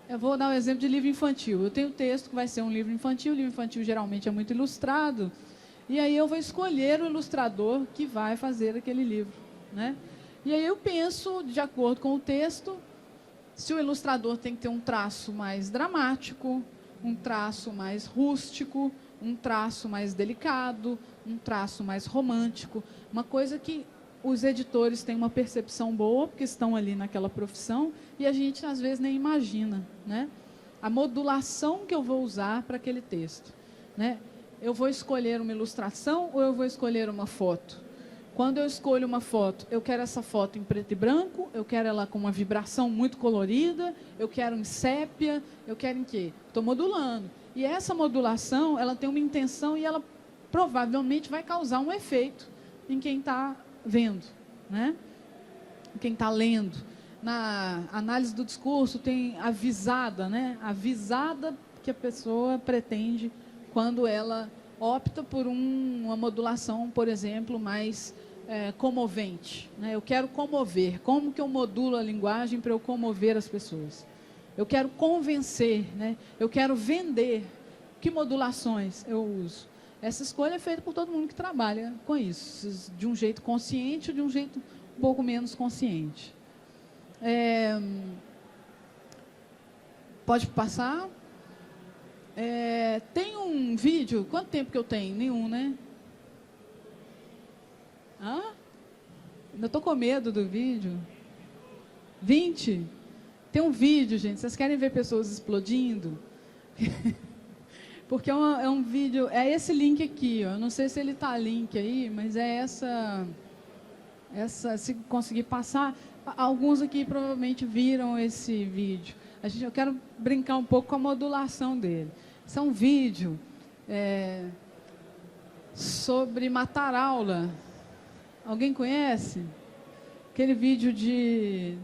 Speaker 2: eu vou dar um exemplo de livro infantil. Eu tenho um texto que vai ser um livro infantil, o livro infantil geralmente é muito ilustrado, e aí eu vou escolher o ilustrador que vai fazer aquele livro. Né? E aí eu penso, de acordo com o texto, se o ilustrador tem que ter um traço mais dramático, um traço mais rústico, um traço mais delicado, um traço mais romântico, uma coisa que os editores têm uma percepção boa, porque estão ali naquela profissão, e a gente, às vezes, nem imagina, né? A modulação que eu vou usar para aquele texto, né? Eu vou escolher uma ilustração ou eu vou escolher uma foto? Quando eu escolho uma foto, eu quero essa foto em preto e branco, eu quero ela com uma vibração muito colorida, eu quero em sépia, eu quero em quê? Estou modulando. E essa modulação, ela tem uma intenção e ela provavelmente vai causar um efeito em quem está vendo, né? Em quem está lendo. Na análise do discurso tem a visada, né? A visada que a pessoa pretende quando ela opta por uma modulação, por exemplo, mais comovente, né? Eu quero comover. Como que eu modulo a linguagem para eu comover as pessoas? Eu quero convencer, né? Eu quero vender. Que modulações eu uso? Essa escolha é feita por todo mundo que trabalha com isso, de um jeito consciente ou de um jeito um pouco menos consciente. Pode passar? Tem um vídeo, quanto tempo que eu tenho? Nenhum, né? Ainda estou com medo do vídeo. 20? Tem um vídeo, gente, vocês querem ver pessoas explodindo? Porque é um vídeo, é esse link aqui, ó. Eu não sei se ele está link aí, mas é essa, se conseguir passar, alguns aqui provavelmente viram esse vídeo. Eu quero brincar um pouco com a modulação dele. Esse é um vídeo sobre matar aula. Alguém conhece? Aquele vídeo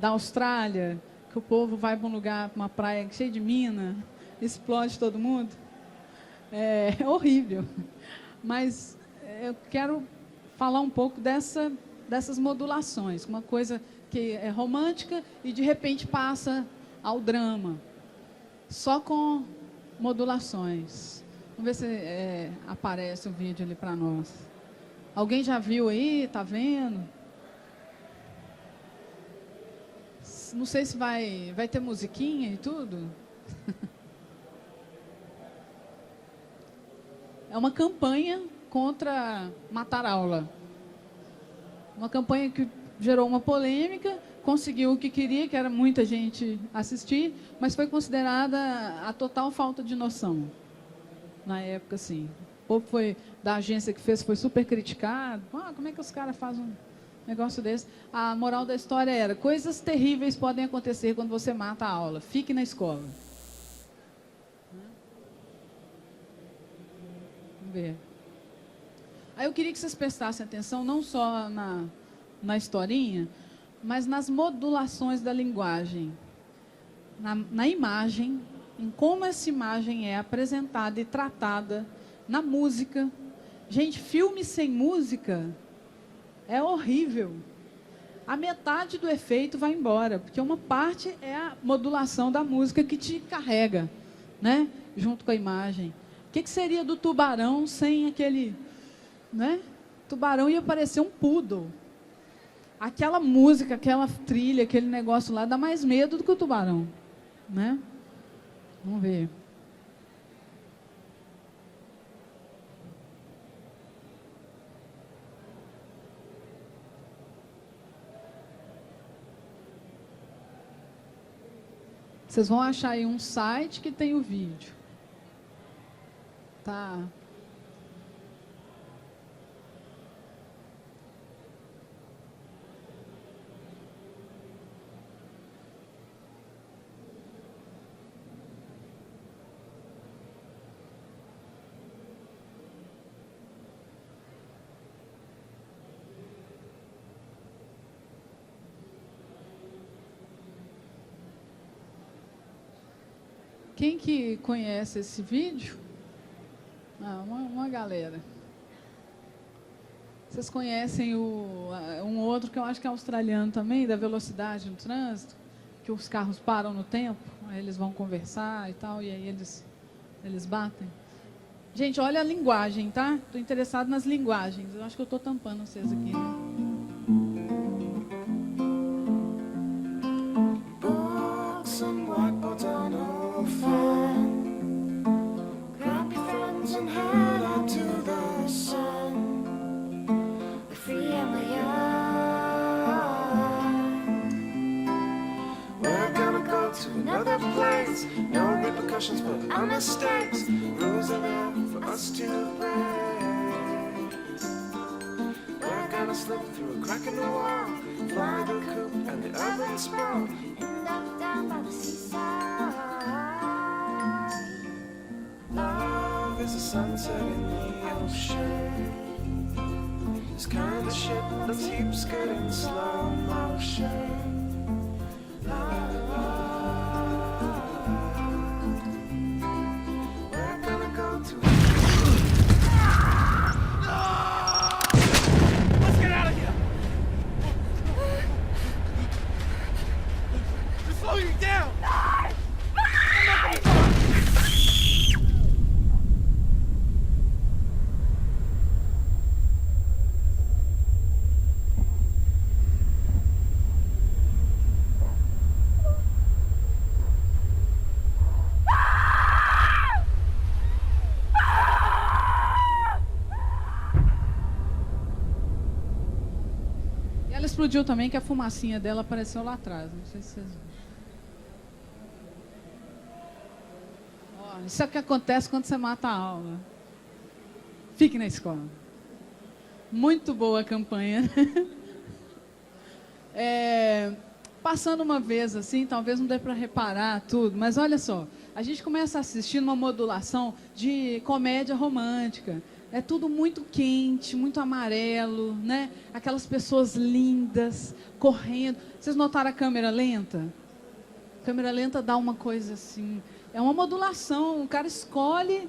Speaker 2: da Austrália, que o povo vai para um lugar, para uma praia cheia de mina, explode todo mundo. É horrível. Mas eu quero falar um pouco dessas modulações. Uma coisa que é romântica e, de repente, passa ao drama. Só com modulações. Vamos ver se aparece o vídeo ali para nós. Alguém já viu aí? Está vendo? Não sei se vai ter musiquinha e tudo. É uma campanha contra matar aula. Uma campanha que gerou uma polêmica, conseguiu o que queria, que era muita gente assistir, mas foi considerada a total falta de noção. Na época, sim. O povo da agência que fez foi super criticado. Como é que os caras fazem um negócio desse? A moral da história era: coisas terríveis podem acontecer quando você mata a aula. Fique na escola. Vamos ver. Aí eu queria que vocês prestassem atenção não só na historinha, mas nas modulações da linguagem, na imagem, em como essa imagem é apresentada e tratada, na música. Gente, filme sem música é horrível. A metade do efeito vai embora, porque uma parte é a modulação da música que te carrega, né? Junto com a imagem. O que seria do tubarão sem aquele, né? Tubarão ia parecer um poodle. Aquela música, aquela trilha, aquele negócio lá dá mais medo do que o tubarão, né? Vamos ver. Vocês vão achar aí um site que tem o vídeo. Tá. Quem que conhece esse vídeo? Uma galera. Vocês conhecem um outro que eu acho que é australiano também, da velocidade no trânsito, que os carros param no tempo, aí eles vão conversar e tal, e aí eles batem. Gente, olha a linguagem, tá? Estou interessado nas linguagens. Eu acho que eu estou tampando vocês aqui, né?
Speaker 3: and head out to the sun. We're free and we're young. mistakes, rules are there for us to break. We're gonna slip through a crack in the wall, fly the coop and the urban sprawl, end up down by the seaside. Love is a sunset in the ocean. This kind of shit looks heaps good in slow motion. La, la, we're gonna go to
Speaker 4: Let's get out of here! You're slowing me down!
Speaker 2: Ela explodiu também, que a fumacinha dela apareceu lá atrás. Não sei se vocês viram. Ó, isso é o que acontece quando você mata a aula. Fique na escola. Muito boa a campanha. Passando uma vez assim, talvez não dê para reparar tudo, mas olha só, a gente começa a assistir uma modulação de comédia romântica. É tudo muito quente, muito amarelo, né? Aquelas pessoas lindas, correndo. Vocês notaram a câmera lenta? A câmera lenta dá uma coisa assim. É uma modulação, o cara escolhe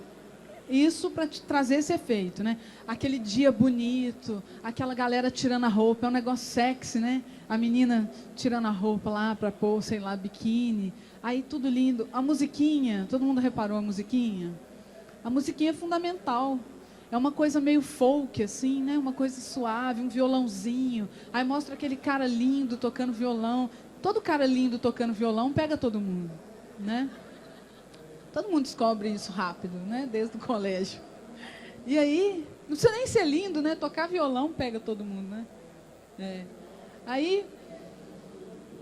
Speaker 2: isso para te trazer esse efeito, né? Aquele dia bonito, aquela galera tirando a roupa, é um negócio sexy, né? A menina tirando a roupa lá para pôr, sei lá, biquíni. Aí tudo lindo. A musiquinha, todo mundo reparou a musiquinha? A musiquinha é fundamental. É uma coisa meio folk, assim, né? Uma coisa suave, um violãozinho. Aí mostra aquele cara lindo tocando violão. Todo cara lindo tocando violão pega todo mundo, né? Todo mundo descobre isso rápido, né? Desde o colégio. E aí, não precisa nem ser lindo, né? Tocar violão pega todo mundo, né? Aí,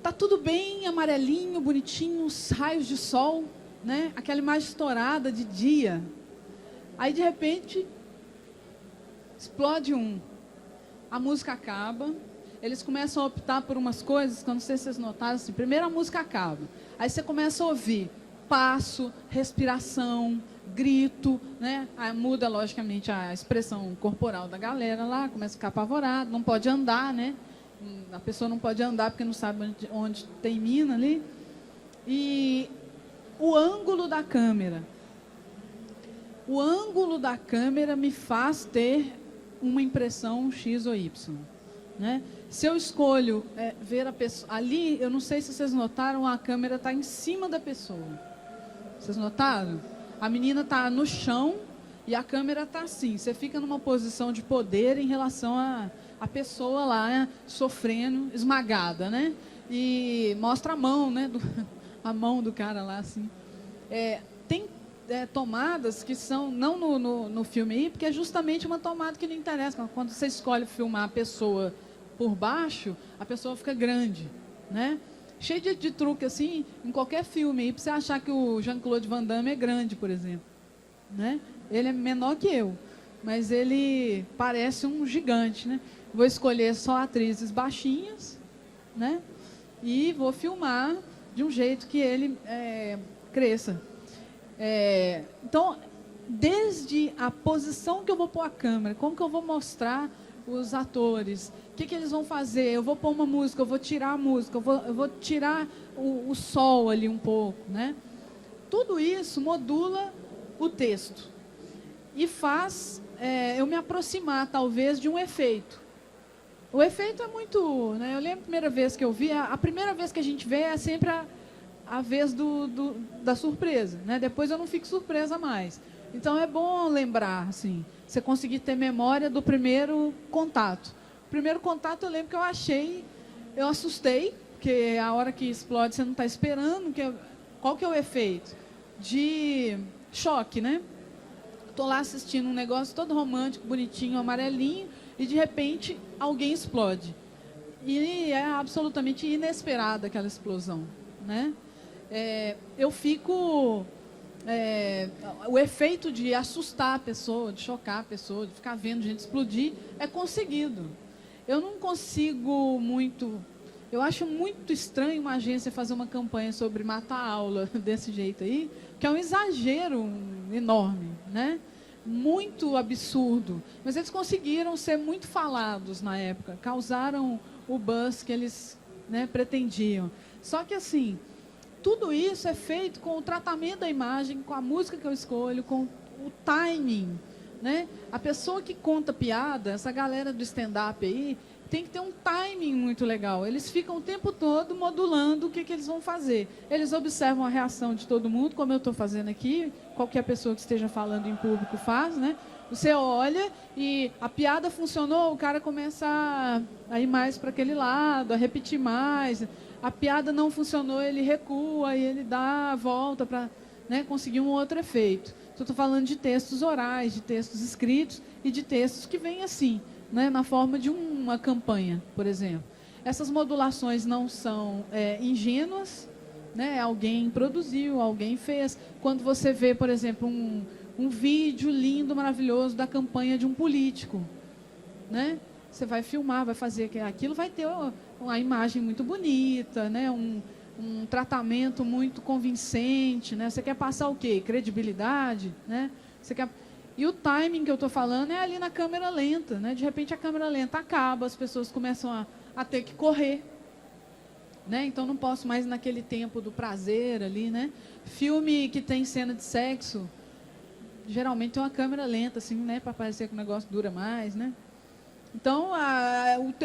Speaker 2: tá tudo bem amarelinho, bonitinho, os raios de sol, né? Aquela imagem estourada de dia. Aí, de repente, explode a música acaba, eles começam a optar por umas coisas, que eu não sei se vocês notaram, assim, primeiro a música acaba, aí você começa a ouvir passo, respiração, grito, né? Aí muda, logicamente, a expressão corporal da galera lá, começa a ficar apavorado, não pode andar, né? A pessoa não pode andar porque não sabe onde tem mina ali. E o ângulo da câmera. O ângulo da câmera me faz ter uma impressão X ou Y, né? Se eu escolho ver a pessoa... Ali, eu não sei se vocês notaram, a câmera está em cima da pessoa. Vocês notaram? A menina está no chão e a câmera está assim. Você fica numa posição de poder em relação à pessoa lá, né, sofrendo, esmagada, né? E mostra a mão, né? A mão do cara lá, assim. Tem tomadas que são, não no filme aí, porque é justamente uma tomada que não interessa. Quando você escolhe filmar a pessoa por baixo, a pessoa fica grande, né? Cheio de truque, assim, em qualquer filme aí, para você achar que o Jean-Claude Van Damme é grande, por exemplo, né? Ele é menor que eu, mas ele parece um gigante, né? Vou escolher só atrizes baixinhas, né? E vou filmar de um jeito que ele cresça. Então, desde a posição que eu vou pôr a câmera, como que eu vou mostrar os atores, o que eles vão fazer, eu vou pôr uma música, eu vou tirar a música, eu vou tirar o sol ali um pouco, né? Tudo isso modula o texto e faz eu me aproximar, talvez, de um efeito. O efeito é muito... né? Eu lembro a primeira vez que eu vi, a primeira vez que a gente vê é sempre a vez da surpresa, né? Depois eu não fico surpresa mais. Então é bom lembrar, assim, você conseguir ter memória do primeiro contato. O primeiro contato eu lembro que eu assustei, porque a hora que explode você não está esperando, qual que é o efeito? De choque, né? Estou lá assistindo um negócio todo romântico, bonitinho, amarelinho, e de repente alguém explode. E é absolutamente inesperada aquela explosão, né? Eu fico o efeito de assustar a pessoa, de chocar a pessoa, de ficar vendo gente explodir, é conseguido. Eu não consigo muito... Eu acho muito estranho uma agência fazer uma campanha sobre matar a aula desse jeito aí, que é um exagero enorme, né? Muito absurdo. Mas eles conseguiram ser muito falados na época, causaram o buzz que eles, né, pretendiam. Só que, assim, tudo isso é feito com o tratamento da imagem, com a música que eu escolho, com o timing, né? A pessoa que conta piada, essa galera do stand-up aí, tem que ter um timing muito legal. Eles ficam o tempo todo modulando o que eles vão fazer. Eles observam a reação de todo mundo, como eu estou fazendo aqui, qualquer pessoa que esteja falando em público faz, né? Você olha e a piada funcionou, o cara começa a ir mais para aquele lado, a repetir mais. A piada não funcionou, ele recua e ele dá a volta para, né, conseguir um outro efeito. Estou falando de textos orais, de textos escritos e de textos que vêm assim, né, na forma de uma campanha, por exemplo. Essas modulações não são ingênuas, né? Alguém produziu, alguém fez. Quando você vê, por exemplo, um vídeo lindo, maravilhoso da campanha de um político, né? Você vai filmar, vai fazer aquilo, vai ter uma imagem muito bonita, né? Um tratamento muito convincente, né? Você quer passar o quê? Credibilidade, né? Você quer... E o timing que eu estou falando é ali na câmera lenta, né? De repente a câmera lenta acaba, as pessoas começam a ter que correr, né? Então não posso mais naquele tempo do prazer ali, né? Filme que tem cena de sexo, geralmente tem uma câmera lenta, assim, né? Para parecer que o negócio dura mais, né? Então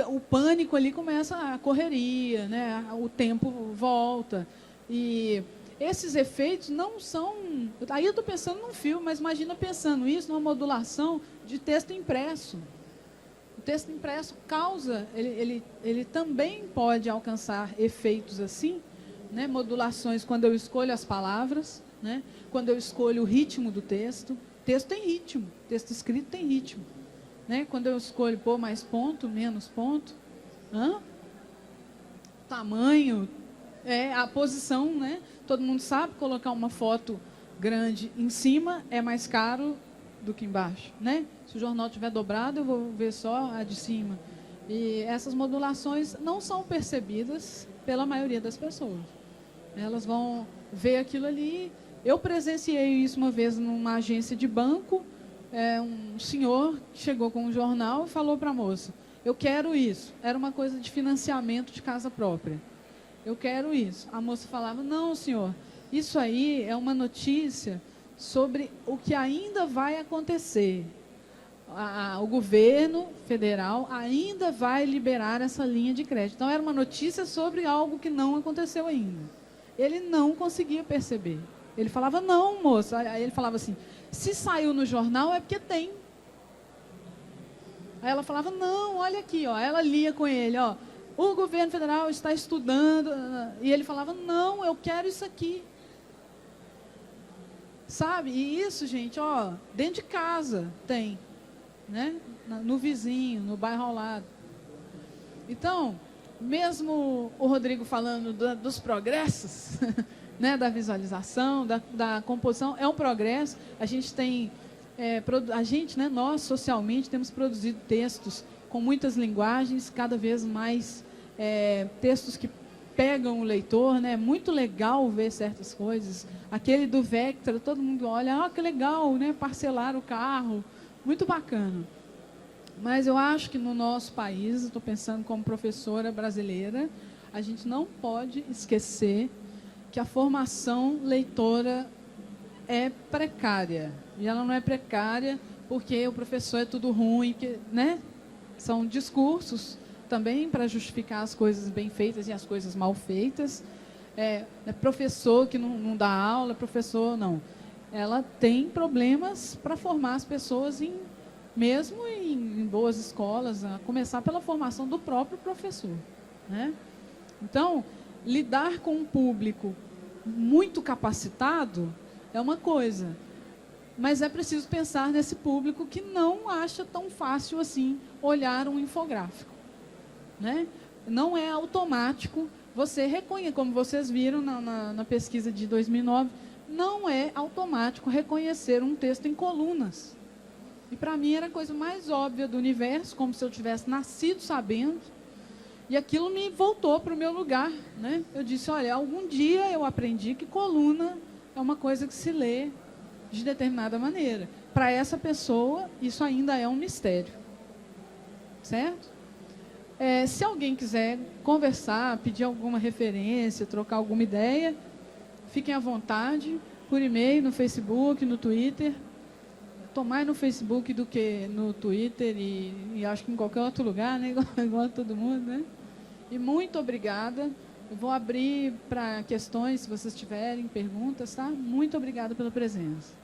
Speaker 2: o pânico ali começa a correria, né? O tempo volta e esses efeitos não são... Aí eu estou pensando num filme, mas imagina pensando isso numa modulação de texto impresso. O texto impresso causa... Ele também pode alcançar efeitos assim, né? Modulações quando eu escolho as palavras, né? Quando eu escolho o ritmo do texto. Texto tem ritmo, texto escrito tem ritmo, né? Quando eu escolho pôr mais ponto, menos ponto. Tamanho, a posição, né? Todo mundo sabe, colocar uma foto grande em cima é mais caro do que embaixo, né? Se o jornal estiver dobrado, eu vou ver só a de cima. E essas modulações não são percebidas pela maioria das pessoas. Elas vão ver aquilo ali. Eu presenciei isso uma vez numa agência de banco. Um senhor chegou com um jornal e falou para a moça: eu quero isso. Era uma coisa de financiamento de casa própria. Eu quero isso. A moça falava: não, senhor, isso aí é uma notícia sobre o que ainda vai acontecer. O governo federal ainda vai liberar essa linha de crédito. Então, era uma notícia sobre algo que não aconteceu ainda. Ele não conseguia perceber. Ele falava: não, moça. Aí ele falava assim: se saiu no jornal é porque tem. Aí ela falava: não, olha aqui, ó. Ela lia com ele, ó: o governo federal está estudando. E ele falava: não, eu quero isso aqui. Sabe? E isso, gente, ó, dentro de casa tem, né? No vizinho, no bairro ao lado. Então, mesmo o Rodrigo falando dos progressos, né, da visualização, da composição, é um progresso. A gente tem, né, nós socialmente temos produzido textos com muitas linguagens, cada vez mais textos que pegam o leitor, né? É muito legal ver certas coisas. Aquele do Vectra, todo mundo olha: que legal, né? Parcelar o carro, muito bacana. Mas eu acho que no nosso país, estou pensando como professora brasileira, a gente não pode esquecer que a formação leitora é precária. E ela não é precária porque o professor é tudo ruim, né? São discursos também para justificar as coisas bem feitas e as coisas mal feitas. Professor que não dá aula, professor não. Ela tem problemas para formar as pessoas mesmo em boas escolas, a começar pela formação do próprio professor, né? Então, lidar com um público muito capacitado é uma coisa, mas é preciso pensar nesse público que não acha tão fácil assim olhar um infográfico, né? Não é automático. Você reconhece, como vocês viram na pesquisa de 2009, não é automático reconhecer um texto em colunas. E para mim era a coisa mais óbvia do universo, como se eu tivesse nascido sabendo. E aquilo me voltou para o meu lugar, né? Eu disse, olha, algum dia eu aprendi que coluna é uma coisa que se lê de determinada maneira. Para essa pessoa, isso ainda é um mistério. Certo? Se alguém quiser conversar, pedir alguma referência, trocar alguma ideia, fiquem à vontade, por e-mail, no Facebook, no Twitter. Estou mais no Facebook do que no Twitter e acho que em qualquer outro lugar, né? Igual a todo mundo, né? E muito obrigada. Eu vou abrir para questões, se vocês tiverem perguntas, tá? Muito obrigada pela presença.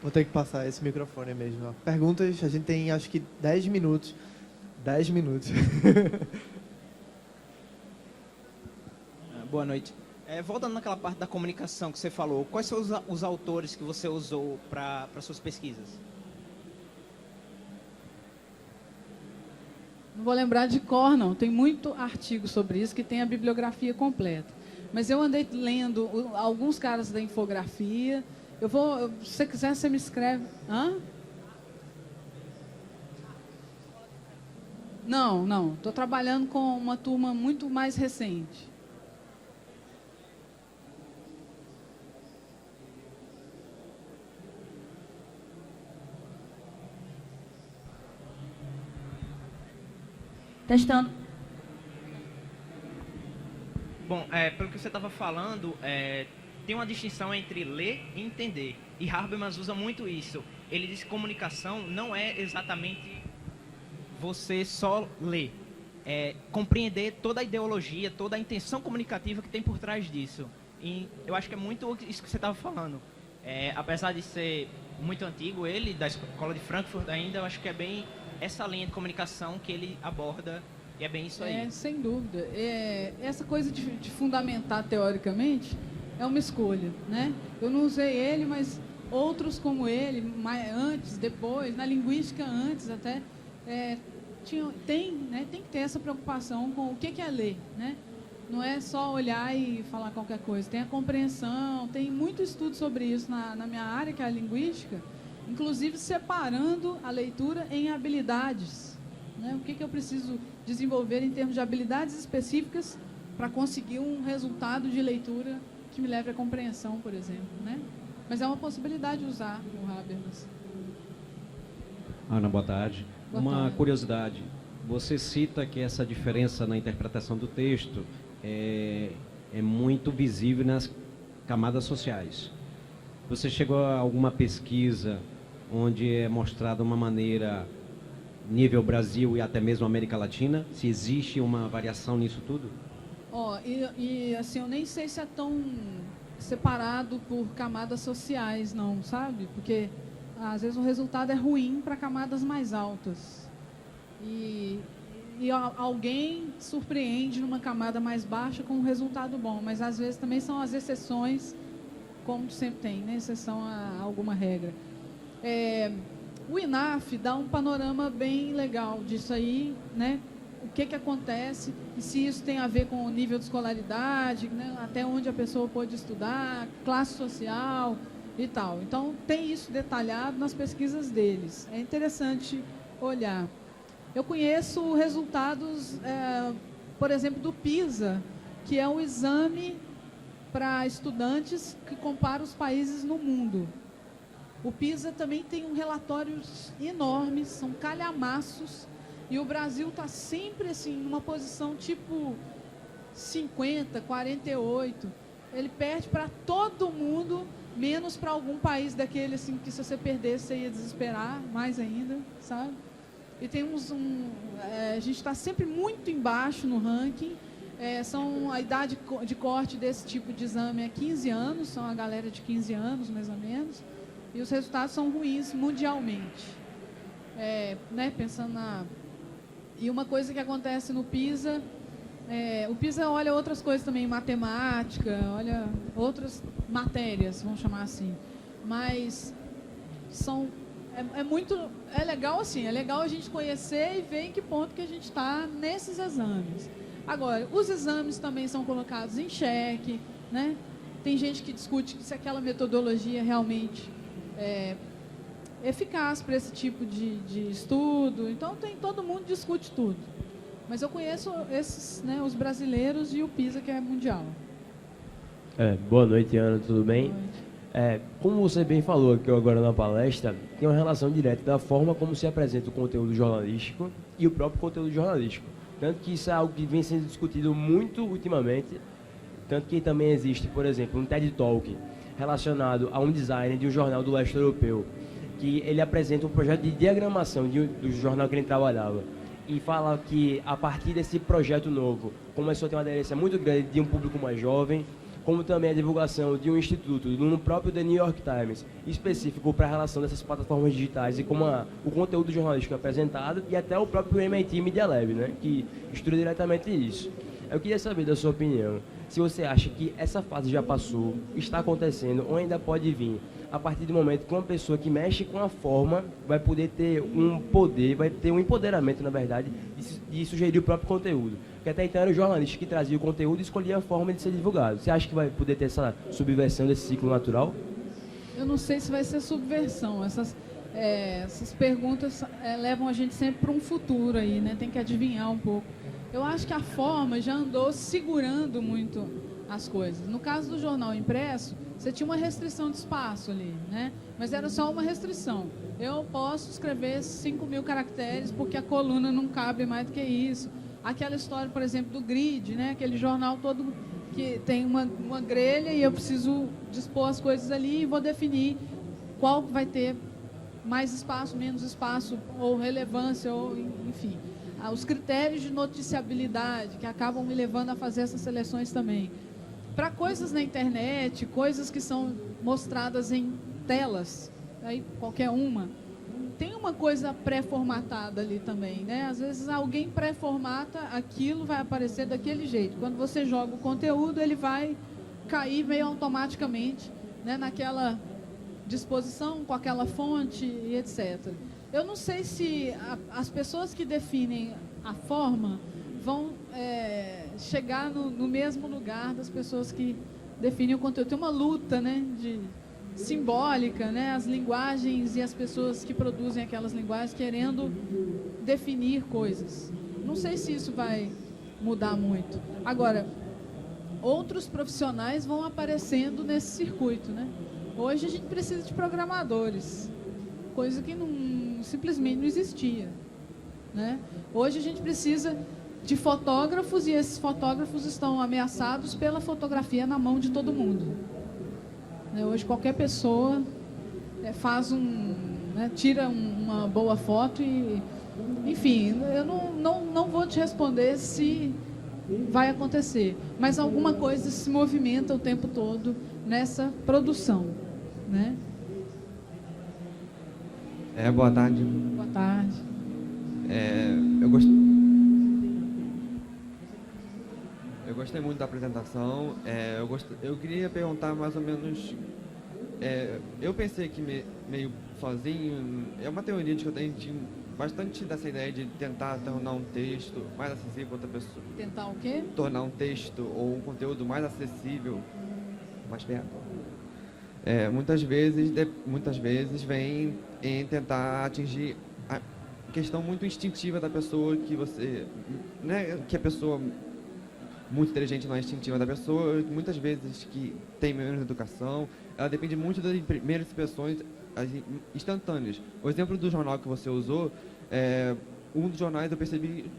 Speaker 1: Vou ter que passar esse microfone mesmo. Ó. Perguntas, a gente tem acho que 10 minutos. 10 minutos.
Speaker 5: Boa noite. Voltando naquela parte da comunicação que você falou, quais são os autores que você usou para suas pesquisas?
Speaker 2: Não vou lembrar de cor, não. Tem muito artigo sobre isso que tem a bibliografia completa. Mas eu andei lendo alguns caras da infografia. Se você quiser, você me escreve. Hã? Não. Estou trabalhando com uma turma muito mais recente.
Speaker 6: Testando.
Speaker 5: Bom, pelo que você estava falando, tem uma distinção entre ler e entender. E Habermas usa muito isso. Ele diz que comunicação não é exatamente você só ler. É compreender toda a ideologia, toda a intenção comunicativa que tem por trás disso. E eu acho que é muito isso que você estava falando. Apesar de ser muito antigo, ele, da Escola de Frankfurt ainda, eu acho que é bem essa linha de comunicação que ele aborda, e é bem isso aí.
Speaker 2: Sem dúvida. Essa coisa de fundamentar teoricamente é uma escolha, né? Eu não usei ele, mas outros como ele, antes, depois, na linguística antes até, tem que ter essa preocupação com o que é ler, né? Não é só olhar e falar qualquer coisa, tem a compreensão, tem muito estudo sobre isso na minha área, que é a linguística, inclusive separando a leitura em habilidades, né? O que eu preciso desenvolver em termos de habilidades específicas para conseguir um resultado de leitura que me leve à compreensão, por exemplo, né? Mas é uma possibilidade usar o Habermas.
Speaker 7: Ana, boa tarde.
Speaker 2: Boa tarde.
Speaker 7: Curiosidade. Você cita que essa diferença na interpretação do texto é muito visível nas camadas sociais. Você chegou a alguma pesquisa onde é mostrada uma maneira nível Brasil e até mesmo América Latina? Se existe uma variação nisso tudo?
Speaker 2: Assim, eu nem sei se é tão separado por camadas sociais, não, sabe? Porque às vezes o resultado é ruim para camadas mais altas. E alguém surpreende numa camada mais baixa com um resultado bom, mas às vezes também são as exceções, como sempre tem, né? Exceção a alguma regra. O INAF dá um panorama bem legal disso aí, né? O que acontece e se isso tem a ver com o nível de escolaridade, né? Até onde a pessoa pode estudar, classe social e tal. Então, tem isso detalhado nas pesquisas deles. É interessante olhar. Eu conheço resultados, por exemplo, do PISA, que é um exame para estudantes que compara os países no mundo. O PISA também tem um relatórios enormes, são calhamaços, e o Brasil está sempre assim, numa posição tipo 50, 48. Ele perde para todo mundo, menos para algum país daquele assim, que se você perdesse, você ia desesperar, mais ainda, sabe? E tem a gente está sempre muito embaixo no ranking. A idade de corte desse tipo de exame é 15 anos, são a galera de 15 anos, mais ou menos. E os resultados são ruins mundialmente. Né, pensando E uma coisa que acontece no PISA, o PISA olha outras coisas também, matemática, olha outras matérias, vamos chamar assim. Mas é legal assim, é legal a gente conhecer e ver em que ponto que a gente está nesses exames. Agora, os exames também são colocados em xeque, né? Tem gente que discute se aquela metodologia realmente é eficaz para esse tipo de estudo. Então, todo mundo discute tudo. Mas eu conheço esses, né, os brasileiros e o PISA, que é mundial.
Speaker 6: Boa noite, Ana, tudo bem?
Speaker 2: Boa noite.
Speaker 6: Como você bem falou aqui agora na palestra, tem uma relação direta da forma como se apresenta o conteúdo jornalístico e o próprio conteúdo jornalístico. Tanto que isso é algo que vem sendo discutido muito ultimamente, tanto que também existe, por exemplo, um TED Talk relacionado a um designer de um jornal do leste europeu, que ele apresenta um projeto de diagramação do jornal que ele trabalhava. E fala que, a partir desse projeto novo, começou a ter uma aderência muito grande de um público mais jovem, como também a divulgação de um instituto, no próprio The New York Times, específico para a relação dessas plataformas digitais e como o conteúdo jornalístico é apresentado, e até o próprio MIT Media Lab, né, que estuda diretamente isso. Eu queria saber da sua opinião, se você acha que essa fase já passou, está acontecendo ou ainda pode vir, a partir do momento que uma pessoa que mexe com a forma vai poder ter um poder, vai ter um empoderamento, na verdade, de sugerir o próprio conteúdo. Porque até então era o jornalista que trazia o conteúdo e escolhia a forma de ser divulgado. Você acha que vai poder ter essa subversão desse ciclo natural?
Speaker 2: Eu não sei se vai ser subversão. Essas perguntas levam a gente sempre para um futuro aí, né? Tem que adivinhar um pouco. Eu acho que a forma já andou segurando muito as coisas. No caso do jornal impresso, você tinha uma restrição de espaço ali, né? Mas era só uma restrição. Eu posso escrever 5.000 caracteres porque a coluna não cabe mais do que isso. Aquela história, por exemplo, do grid, né? Aquele jornal todo que tem uma grelha e eu preciso dispor as coisas ali e vou definir qual vai ter mais espaço, menos espaço, ou relevância, ou enfim. Os critérios de noticiabilidade que acabam me levando a fazer essas seleções também. Para coisas na internet, coisas que são mostradas em telas, aí qualquer uma, tem uma coisa pré-formatada ali também, né? Às vezes alguém pré-formata, aquilo vai aparecer daquele jeito. Quando você joga o conteúdo, ele vai cair meio automaticamente, né? Naquela disposição, com aquela fonte e etc. Eu não sei se as pessoas que definem a forma vão chegar no mesmo lugar das pessoas que definem o conteúdo. Tem uma luta, né, simbólica, né, as linguagens e as pessoas que produzem aquelas linguagens querendo definir coisas. Não sei se isso vai mudar muito. Agora, outros profissionais vão aparecendo nesse circuito, né? Hoje a gente precisa de programadores, coisa que simplesmente não existia, né? Hoje a gente precisa de fotógrafos e esses fotógrafos estão ameaçados pela fotografia na mão de todo mundo. Hoje qualquer pessoa tira uma boa foto e, enfim, eu não vou te responder se vai acontecer, mas alguma coisa se movimenta o tempo todo nessa produção, né?
Speaker 8: Boa tarde.
Speaker 2: Boa tarde.
Speaker 8: Eu gostei muito da apresentação. Eu queria perguntar mais ou menos... eu pensei que meio sozinho... É uma teoria de que eu tenho bastante dessa ideia de tentar tornar um texto mais acessível para outra pessoa.
Speaker 2: Tentar o quê?
Speaker 8: Tornar um texto ou um conteúdo mais acessível. Mais perto. Muitas vezes vem em tentar atingir a questão muito instintiva da pessoa que você... Né, que a pessoa... muito inteligente não é instintiva da pessoa, muitas vezes que tem menos educação, ela depende muito das primeiras impressões instantâneas. O exemplo do jornal que você usou, um dos jornais eu percebi,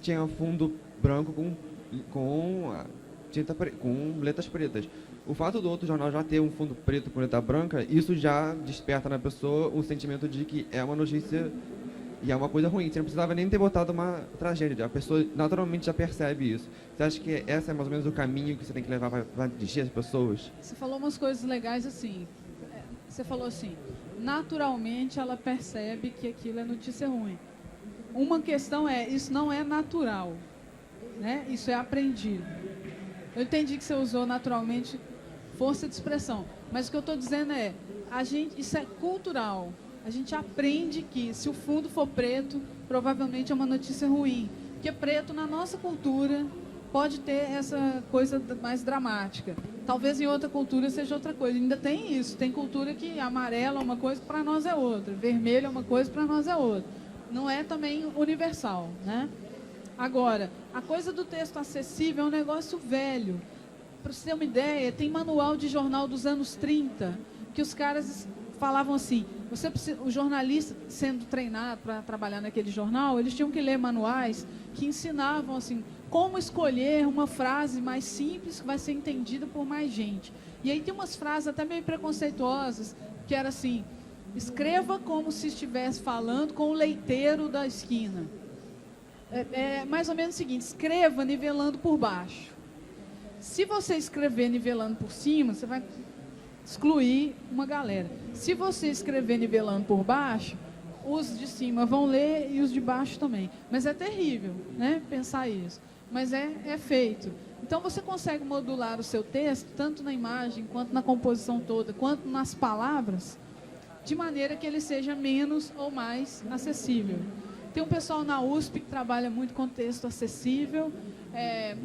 Speaker 8: tinha fundo branco com letras pretas. O fato do outro jornal já ter um fundo preto com letra branca, isso já desperta na pessoa um sentimento de que é uma notícia e é uma coisa ruim. Você não precisava nem ter botado uma tragédia. A pessoa naturalmente já percebe isso. Você acha que esse é mais ou menos o caminho que você tem que levar para atingir as pessoas?
Speaker 2: Você falou umas coisas legais assim. Você falou assim, naturalmente ela percebe que aquilo é notícia ruim. Uma questão isso não é natural, né? Isso é aprendido. Eu entendi que você usou naturalmente força de expressão. Mas o que eu estou dizendo isso é cultural. A gente aprende que se o fundo for preto, provavelmente é uma notícia ruim. Porque preto na nossa cultura pode ter essa coisa mais dramática. Talvez em outra cultura seja outra coisa. Ainda tem isso. Tem cultura que amarelo é uma coisa, para nós é outra. Vermelho é uma coisa, para nós é outra. Não é também universal, né? Agora, a coisa do texto acessível é um negócio velho. Para você ter uma ideia, tem manual de jornal dos anos 30, que os caras falavam assim, o jornalista sendo treinado para trabalhar naquele jornal, eles tinham que ler manuais que ensinavam assim, como escolher uma frase mais simples que vai ser entendida por mais gente. E aí tem umas frases até meio preconceituosas, que era assim, escreva como se estivesse falando com o leiteiro da esquina. É mais ou menos o seguinte, escreva nivelando por baixo. Se você escrever nivelando por cima, você vai excluir uma galera. Se você escrever nivelando por baixo, os de cima vão ler e os de baixo também. Mas é terrível, né, pensar isso. Mas é feito. Então você consegue modular o seu texto, tanto na imagem, quanto na composição toda, quanto nas palavras, de maneira que ele seja menos ou mais acessível. Tem um pessoal na USP que trabalha muito com texto acessível,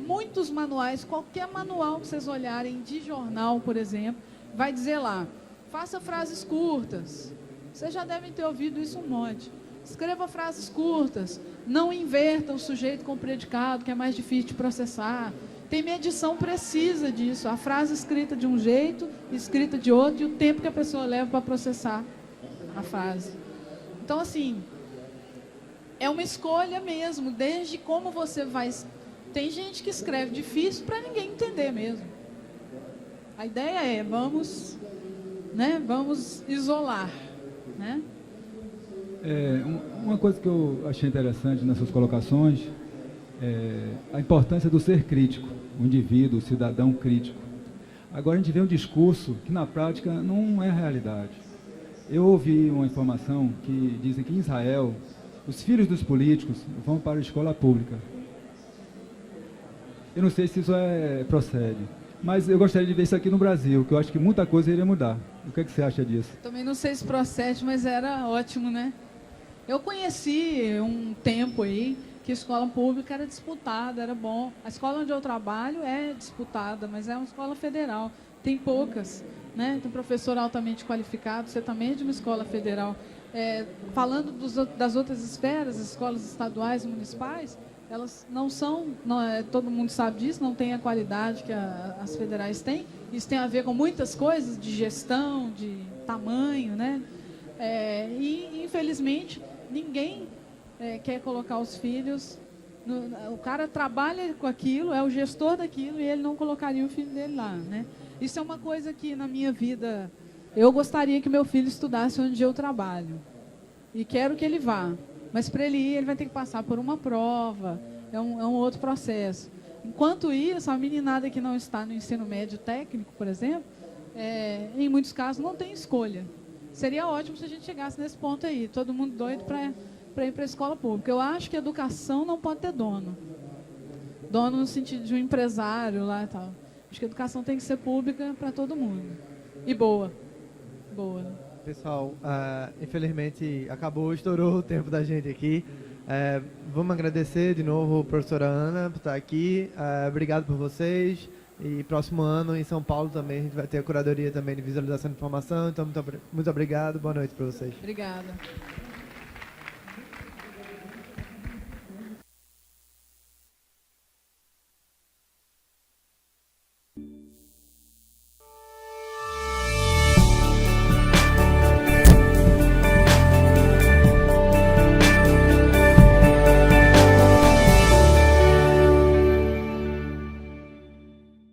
Speaker 2: muitos manuais, qualquer manual que vocês olharem de jornal, por exemplo, vai dizer lá, faça frases curtas. Vocês já devem ter ouvido isso um monte. Escreva frases curtas, não inverta o sujeito com o predicado, que é mais difícil de processar. Tem medição precisa disso, a frase escrita de um jeito, escrita de outro, e o tempo que a pessoa leva para processar a frase. Então, assim, é uma escolha mesmo, desde como você vai... Tem gente que escreve difícil para ninguém entender mesmo. A ideia é, vamos isolar, né?
Speaker 9: Uma coisa que eu achei interessante nessas colocações é a importância do ser crítico, o indivíduo, o cidadão crítico. Agora a gente vê um discurso que na prática não é realidade. Eu ouvi uma informação que dizem que em Israel os filhos dos políticos vão para a escola pública. Eu não sei se isso procede, mas eu gostaria de ver isso aqui no Brasil, que eu acho que muita coisa iria mudar. O que você acha disso?
Speaker 2: Também não sei se procede, mas era ótimo, né? Eu conheci um tempo aí que a escola pública era disputada, era bom. A escola onde eu trabalho é disputada, mas é uma escola federal. Tem poucas, né? Tem professor altamente qualificado, você também é de uma escola federal. Falando das outras esferas, as escolas estaduais e municipais, elas não são, todo mundo sabe disso, não tem a qualidade que as federais têm. Isso tem a ver com muitas coisas de gestão, de tamanho, né? E, infelizmente, ninguém quer colocar os filhos... o cara trabalha com aquilo, é o gestor daquilo, e ele não colocaria o filho dele lá, né? Isso é uma coisa que, na minha vida, eu gostaria que meu filho estudasse onde eu trabalho. E quero que ele vá. Mas para ele ir, ele vai ter que passar por uma prova, é um outro processo. Enquanto isso, a meninada que não está no ensino médio técnico, por exemplo, em muitos casos não tem escolha. Seria ótimo se a gente chegasse nesse ponto aí, todo mundo doido para ir para a escola pública. Eu acho que a educação não pode ter dono. Dono no sentido de um empresário lá e tal. Acho que a educação tem que ser pública para todo mundo. E boa. Boa.
Speaker 1: Pessoal, infelizmente estourou o tempo da gente aqui. Vamos agradecer de novo a professora Ana por estar aqui. Obrigado por vocês. E próximo ano em São Paulo também a gente vai ter a curadoria também de visualização de informação. Então, muito obrigado. Boa noite para vocês.
Speaker 2: Obrigada.